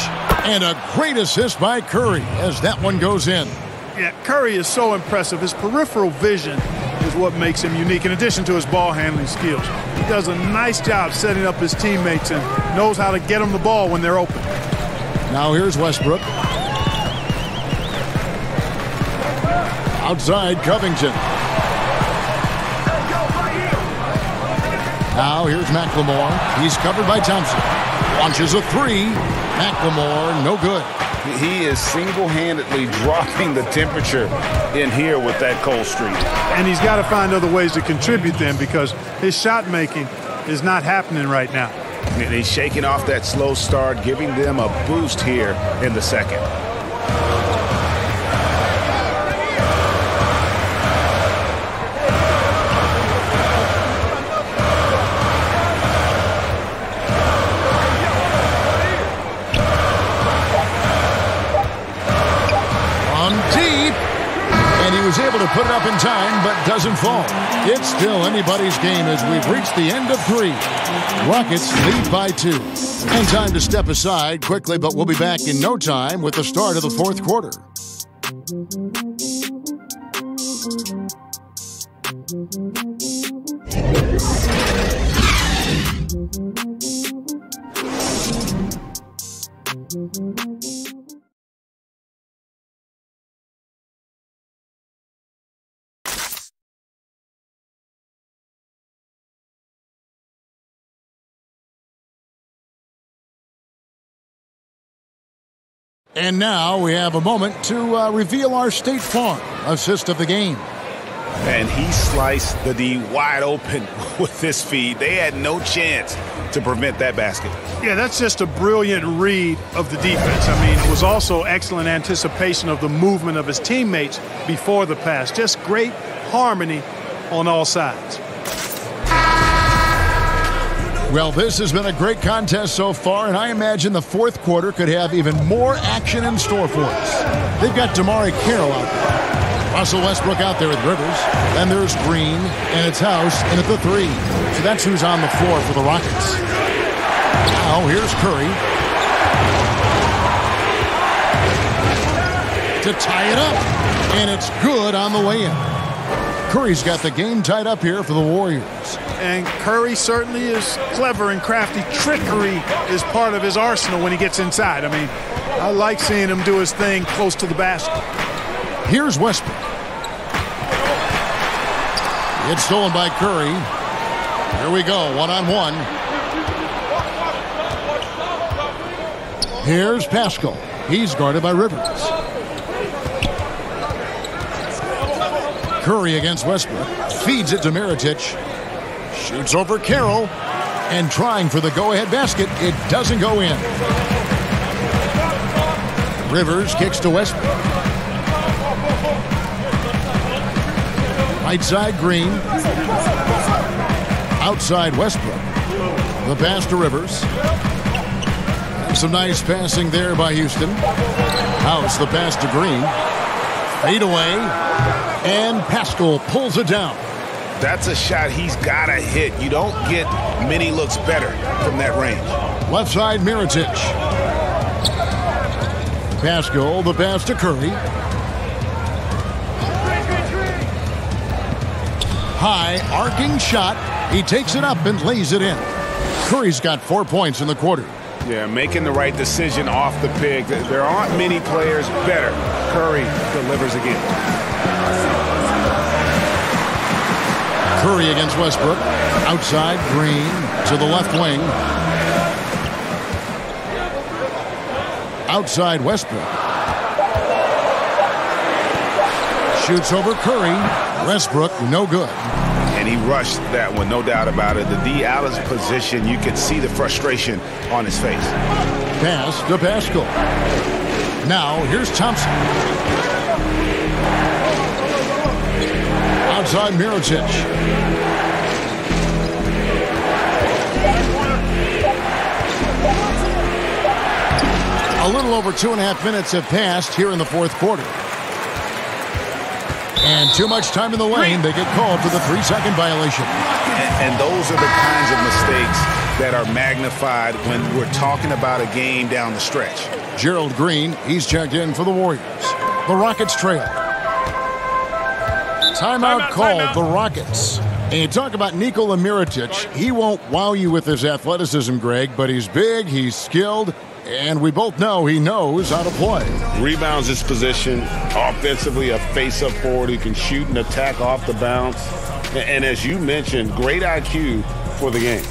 And a great assist by Curry as that one goes in. Yeah, Curry is so impressive. His peripheral vision is what makes him unique, in addition to his ball handling skills. He does a nice job setting up his teammates and knows how to get them the ball when they're open. Now here's Westbrook. Outside Covington. Now here's McLemore. He's covered by Thompson. Launches a 3. McLemore, no good. He is single-handedly dropping the temperature in here with that cold streak. And he's got to find other ways to contribute then, because his shot making is not happening right now. And he's shaking off that slow start, giving them a boost here in the second. up in time, but doesn't fall. It's still anybody's game as we've reached the end of 3. Rockets lead by 2. And time to step aside quickly, but we'll be back in no time with the start of the 4th quarter. And now we have a moment to reveal our State Farm assist of the game. And he sliced the D wide open with this feed. They had no chance to prevent that basket. Yeah, that's just a brilliant read of the defense. I mean, it was also excellent anticipation of the movement of his teammates before the pass. Just great harmony on all sides. Well, this has been a great contest so far, and I imagine the 4th quarter could have even more action in store for us. They've got DeMarre Carroll out there. Russell Westbrook out there with Rivers. Then there's Green, and it's House in at the 3. So that's who's on the floor for the Rockets. Now here's Curry to tie it up, and it's good on the way in. Curry's got the game tied up here for the Warriors. And Curry certainly is clever and crafty. Trickery is part of his arsenal when he gets inside. I mean, I like seeing him do his thing close to the basket. Here's Westbrook. It's stolen by Curry. Here we go, one-on-one. Here's Pascal. He's guarded by Rivers. Curry against Westbrook. Feeds it to Mirotic. Shoots over Carroll. And trying for the go-ahead basket. It doesn't go in. Rivers kicks to Westbrook. Right side Green. Outside Westbrook. The pass to Rivers. And some nice passing there by Houston. House the pass to Green. Fade away. And Pascal pulls it down. That's a shot he's got to hit. You don't get many looks better from that range. Left side Mirotic. Pascal, the pass to Curry. High, arcing shot. He takes it up and lays it in. Curry's got 4 points in the quarter. Yeah, making the right decision off the pick. There aren't many players better. Curry delivers again. Curry against Westbrook. Outside, Green to the left wing. Outside, Westbrook. Shoots over Curry. Westbrook, no good. And he rushed that one, no doubt about it. The D out of position, you could see the frustration on his face. Pass to Pascal. Now, here's Thompson. Outside Mirotic. A little over 2.5 minutes have passed here in the 4th quarter. And too much time in the lane. They get called for the 3-second violation. And those are the kinds of mistakes that are magnified when we're talking about a game down the stretch. Gerald Green, he's checked in for the Warriors. The Rockets trail. Timeout called, the Rockets. And you talk about Nikola Mirotic. He won't wow you with his athleticism, Greg, but he's big, he's skilled, and we both know he knows how to play. Rebounds his position. Offensively, a face-up forward who can shoot and attack off the bounce. And as you mentioned, great IQ for the game.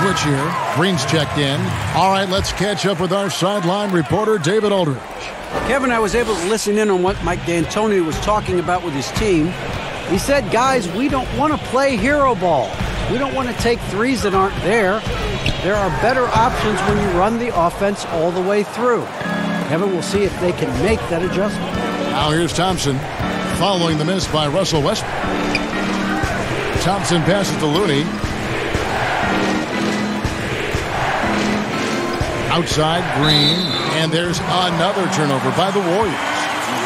switch here. Green's checked in. All right, let's catch up with our sideline reporter, David Aldridge. Kevin, I was able to listen in on what Mike D'Antoni was talking about with his team. He said, guys, we don't want to play hero ball. We don't want to take threes that aren't there. There are better options when you run the offense all the way through. Kevin, we'll see if they can make that adjustment. Now here's Thompson following the miss by Russell Westbrook. Thompson passes to Looney. Outside, Green, and there's another turnover by the Warriors.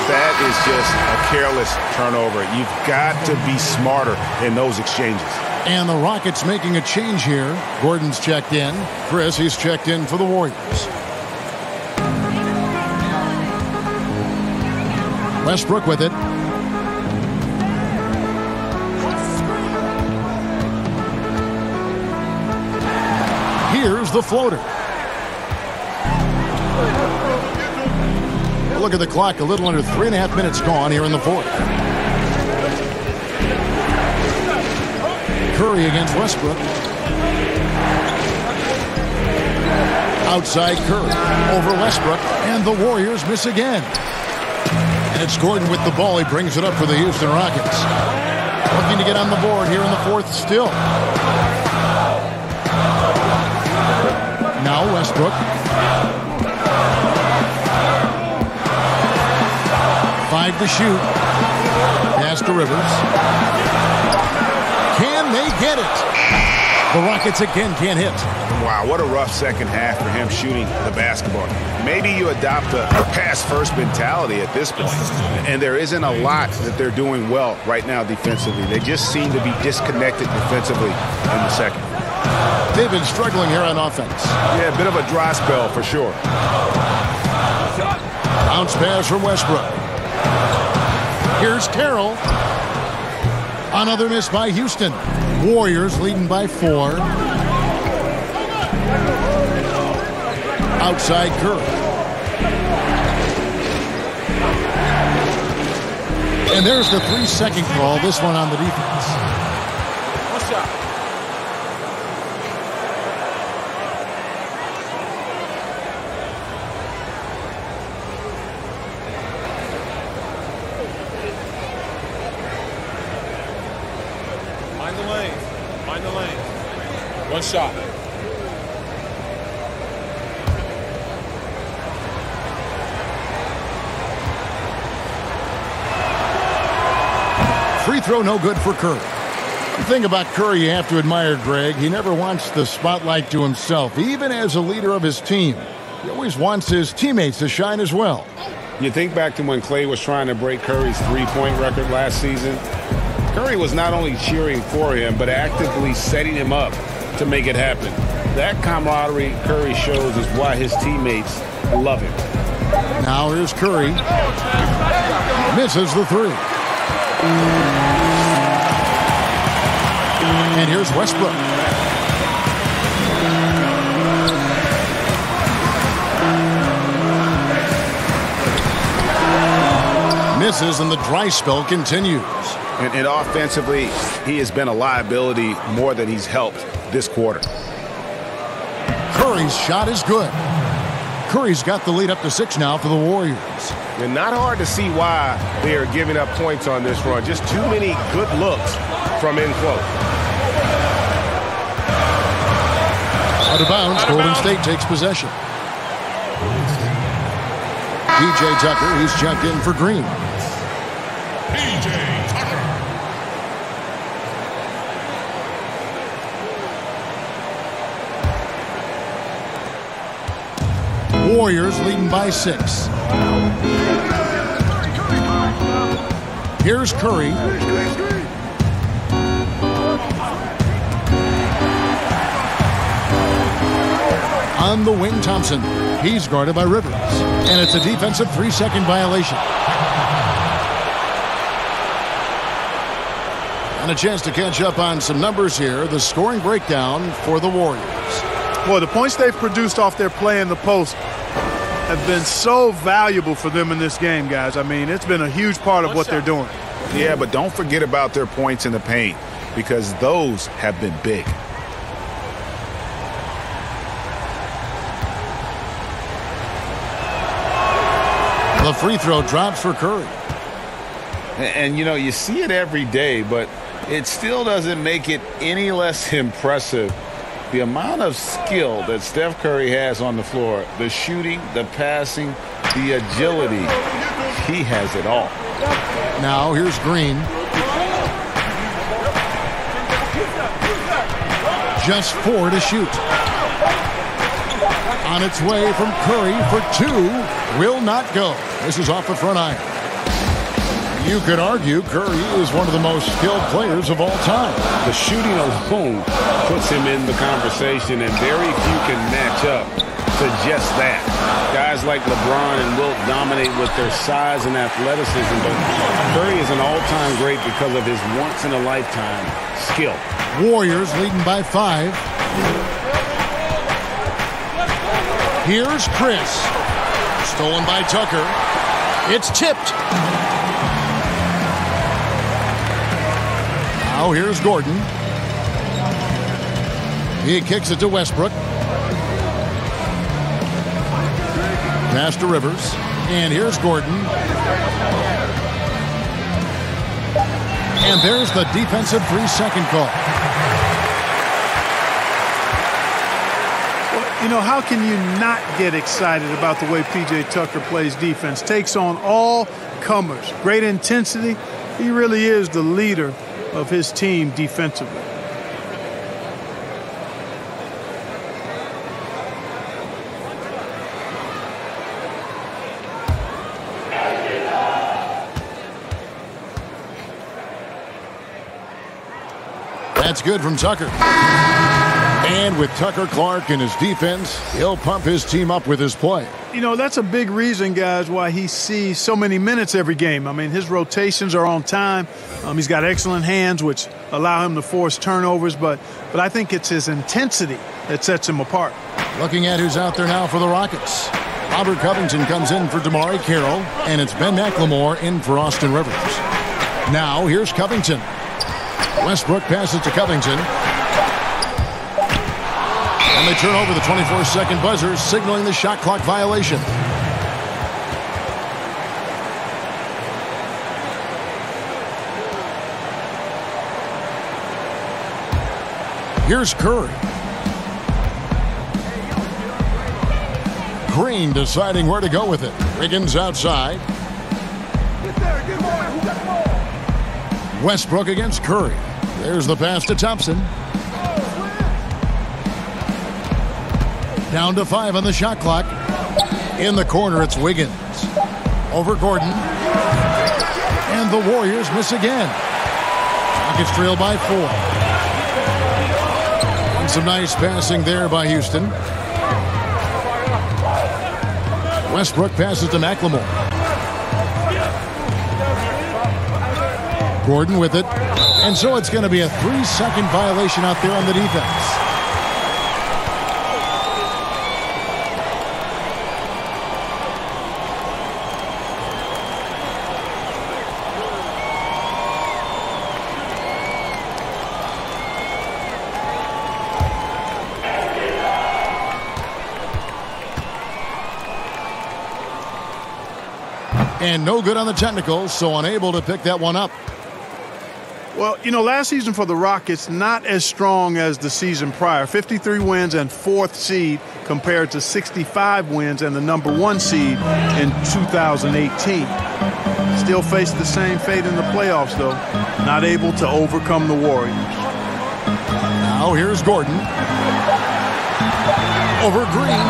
That is just a careless turnover. You've got to be smarter in those exchanges. And the Rockets making a change here. Gordon's checked in. Chris, he's checked in for the Warriors. Westbrook with it. Here's the floater. Look at the clock, a little under 3.5 minutes gone here in the fourth. Curry against Westbrook. Outside Curry over Westbrook, and the Warriors miss again. And it's Gordon with the ball. He brings it up for the Houston Rockets. Looking to get on the board here in the fourth still. Now Westbrook. 5 to shoot. Pass to Rivers. Can they get it? The Rockets again can't hit. Wow, what a rough second half for him shooting the basketball. Maybe you adopt a pass-first mentality at this point. And there isn't a lot that they're doing well right now defensively. They just seem to be disconnected defensively in the second. They've been struggling here on offense. Yeah, a bit of a dry spell for sure. Bounce pass from Westbrook. Here's Carroll. Another miss by Houston. Warriors leading by 4. Outside Curry. And there's the 3-second call. This one on the defense. One shot. Mind the lane. Mind the lane. One shot. Free throw no good for Curry. The thing about Curry you have to admire, Greg, he never wants the spotlight to himself, even as a leader of his team. He always wants his teammates to shine as well. You think back to when Clay was trying to break Curry's three-point record last season. Curry was not only cheering for him, but actively setting him up to make it happen. That camaraderie Curry shows is why his teammates love him. Now here's Curry. Misses the 3. And here's Westbrook. Misses, and the dry spell continues. And offensively, he has been a liability more than he's helped this quarter. Curry's shot is good. Curry's got the lead up to 6 now for the Warriors. And not hard to see why they are giving up points on this run. Just too many good looks from in close. Out of bounds, Golden State takes possession. P.J. Tucker, he's checked in for Green. P.J. Tucker. Warriors leading by 6. Here's Curry. On the wing, Thompson. He's guarded by Rivers. And it's a defensive 3-second violation. And a chance to catch up on some numbers here. The scoring breakdown for the Warriors. Well, the points they've produced off their play in the post have been so valuable for them in this game, guys. I mean, it's been a huge part of what they're doing. Yeah, but don't forget about their points in the paint, because those have been big. The free throw drops for Curry. And, you know, you see it every day, but it still doesn't make it any less impressive. The amount of skill that Steph Curry has on the floor, the shooting, the passing, the agility, he has it all. Now here's Green. Just 4 to shoot. On its way from Curry for 2. Will not go. This is off the front iron. You could argue Curry is one of the most skilled players of all time. The shooting alone puts him in the conversation, and very few can match up to just that. Guys like LeBron and Wilt dominate with their size and athleticism, but Curry is an all-time great because of his once-in-a-lifetime skill. Warriors leading by 5. Here's Chris. Stolen by Tucker. It's tipped. Now here's Gordon. He kicks it to Westbrook. Pass to Rivers. And here's Gordon. And there's the defensive 3-second call. Well, you know, how can you not get excited about the way P.J. Tucker plays defense? Takes on all comers. Great intensity. He really is the leader of his team defensively. That's good from Tucker. And with Tucker Clark in his defense, he'll pump his team up with his play. You know, that's a big reason, guys, why he sees so many minutes every game. I mean, his rotations are on time. He's got excellent hands, which allow him to force turnovers. But I think it's his intensity that sets him apart. Looking at who's out there now for the Rockets. Robert Covington comes in for Damari Carroll, and it's Ben McLemore in for Austin Rivers. Now, here's Covington. Westbrook passes to Covington. And they turn over the 24-second buzzer, signaling the shot clock violation. Here's Curry. Green deciding where to go with it. Wiggins outside. Westbrook against Curry. There's the pass to Thompson. Down to 5 on the shot clock. In the corner, it's Wiggins. Over Gordon. And the Warriors miss again. Rockets trail by 4. And some nice passing there by Houston. Westbrook passes to McLemore. Gordon with it. And so it's going to be a 3-second violation out there on the defense. And no good on the technicals, so unable to pick that one up. Well, you know, last season for the Rockets, not as strong as the season prior. 53 wins and 4th seed compared to 65 wins and the #1 seed in 2018. Still face the same fate in the playoffs, though. Not able to overcome the Warriors. Now here's Gordon. Over Green.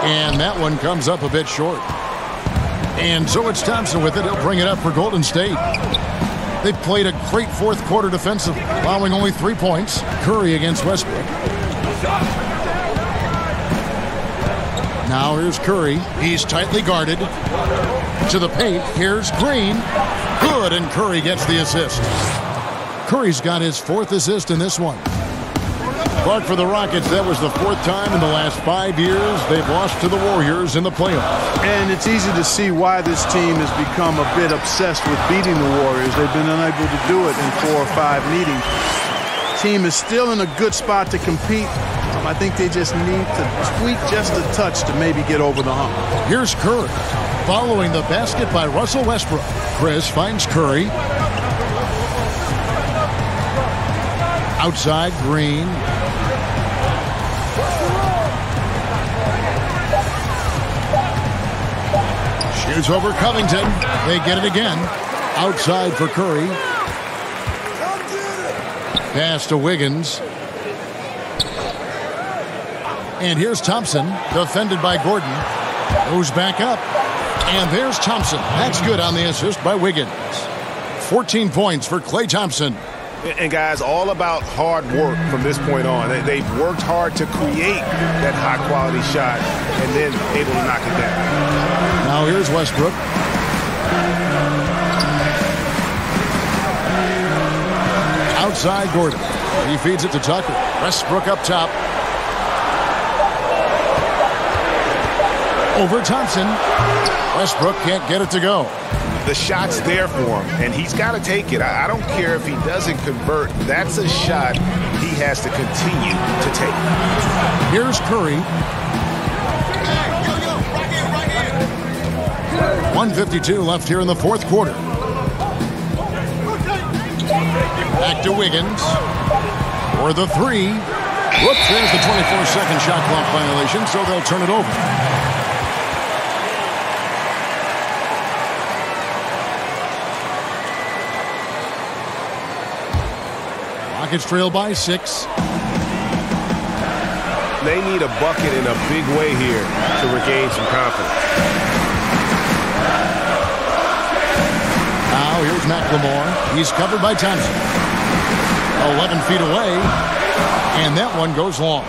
And that one comes up a bit short. And so it's Thompson with it. He'll bring it up for Golden State. They've played a great 4th quarter defensively, allowing only 3 points. Curry against Westbrook. Now here's Curry. He's tightly guarded. To the paint. Here's Green. Good, and Curry gets the assist. Curry's got his 4th assist in this one. But for the Rockets, that was the 4th time in the last 5 years they've lost to the Warriors in the playoffs. And it's easy to see why this team has become a bit obsessed with beating the Warriors. They've been unable to do it in 4 or 5 meetings. Team is still in a good spot to compete. I think they just need to tweak just a touch to maybe get over the hump. Here's Curry. Following the basket by Russell Westbrook. Chris finds Curry. Outside, Green. Shoots over Covington. They get it again. Outside for Curry. Pass to Wiggins. And here's Thompson, defended by Gordon. Goes back up. And there's Thompson. That's good on the assist by Wiggins. 14 points for Klay Thompson. And guys, all about hard work from this point on. They've worked hard to create that high-quality shot and then able to knock it down. Now here's Westbrook. Outside Gordon. He feeds it to Tucker. Westbrook up top. Over Thompson. Westbrook can't get it to go. The shot's there for him, and he's got to take it. I don't care if he doesn't convert. That's a shot he has to continue to take. Here's Curry. 1:52 left here in the fourth quarter. Back to Wiggins. For the three. Whoops, there's the 24-second shot clock violation, so they'll turn it over. Rockets trail by 6. They need a bucket in a big way here to regain some confidence. Now here's McLemore. He's covered by Thompson. 11 feet away. And that one goes long.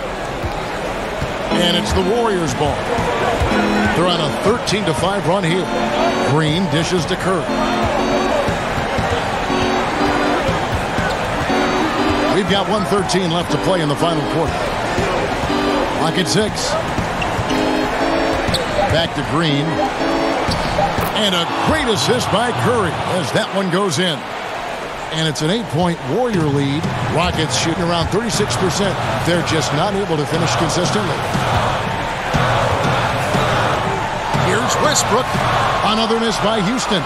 And it's the Warriors' ball. They're on a 13-5 run here. Green dishes to Curry. We've got 1:13 left to play in the final quarter. Clock at 6. Back to Green. And a great assist by Curry as that one goes in. And it's an 8-point Warrior lead. Rockets shooting around 36%. They're just not able to finish consistently. Here's Westbrook. Another miss by Houston.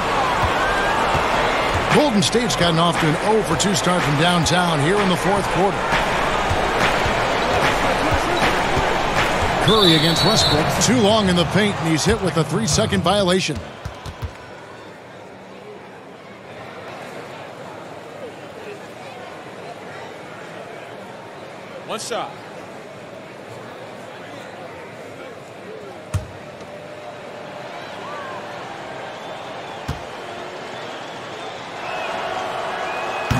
Golden State's gotten off to an 0-for-2 start from downtown here in the fourth quarter. Curry against Westbrook. Too long in the paint, and he's hit with a 3-second violation. One shot.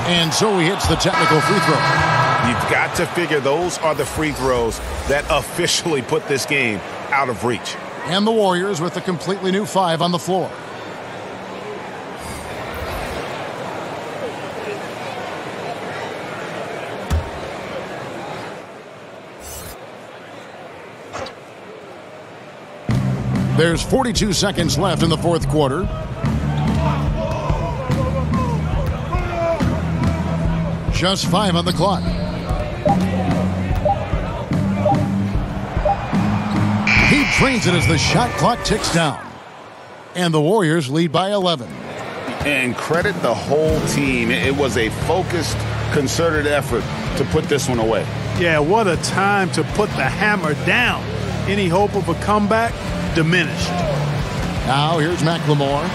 And so he hits the technical free throw. You've got to figure those are the free throws that officially put this game out of reach. And the Warriors with a completely new 5 on the floor. There's 42 seconds left in the fourth quarter. Just 5 on the clock. He drains it as the shot clock ticks down. And the Warriors lead by 11. And credit the whole team. It was a focused, concerted effort to put this one away. Yeah, what a time to put the hammer down. Any hope of a comeback? Diminished. Now here's McLemore.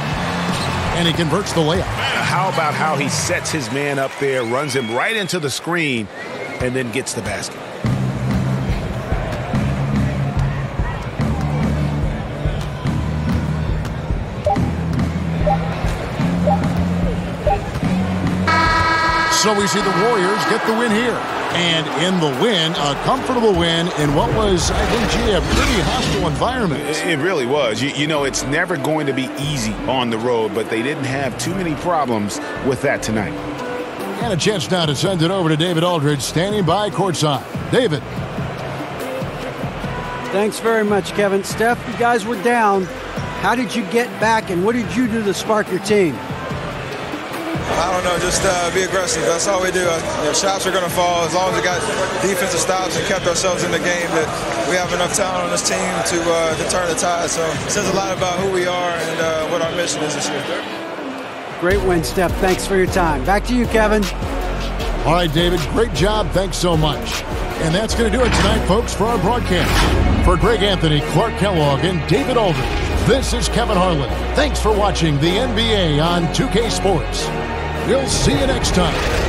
And he converts the layup. How about how he sets his man up there, runs him right into the screen, and then gets the basket. So we see the Warriors get the win here. And in the win, a comfortable win in what was, I think, gee, a pretty hostile environment. It really was. You know, it's never going to be easy on the road, but they didn't have too many problems with that tonight. And a chance now to send it over to David Aldridge, standing by courtside. David. Thanks very much, Kevin. Steph, you guys were down. How did you get back, and what did you do to spark your team? I don't know, just be aggressive. That's all we do. Shots are going to fall as long as we got defensive stops and kept ourselves in the game. That we have enough talent on this team to turn the tide. So it says a lot about who we are and what our mission is this year. Great win, Steph. Thanks for your time. Back to you, Kevin. All right, David, great job. Thanks so much. And that's going to do it tonight, folks, for our broadcast. For Greg Anthony, Clark Kellogg, and David Aldridge, this is Kevin Harlan. Thanks for watching the NBA on 2K Sports. We'll see you next time.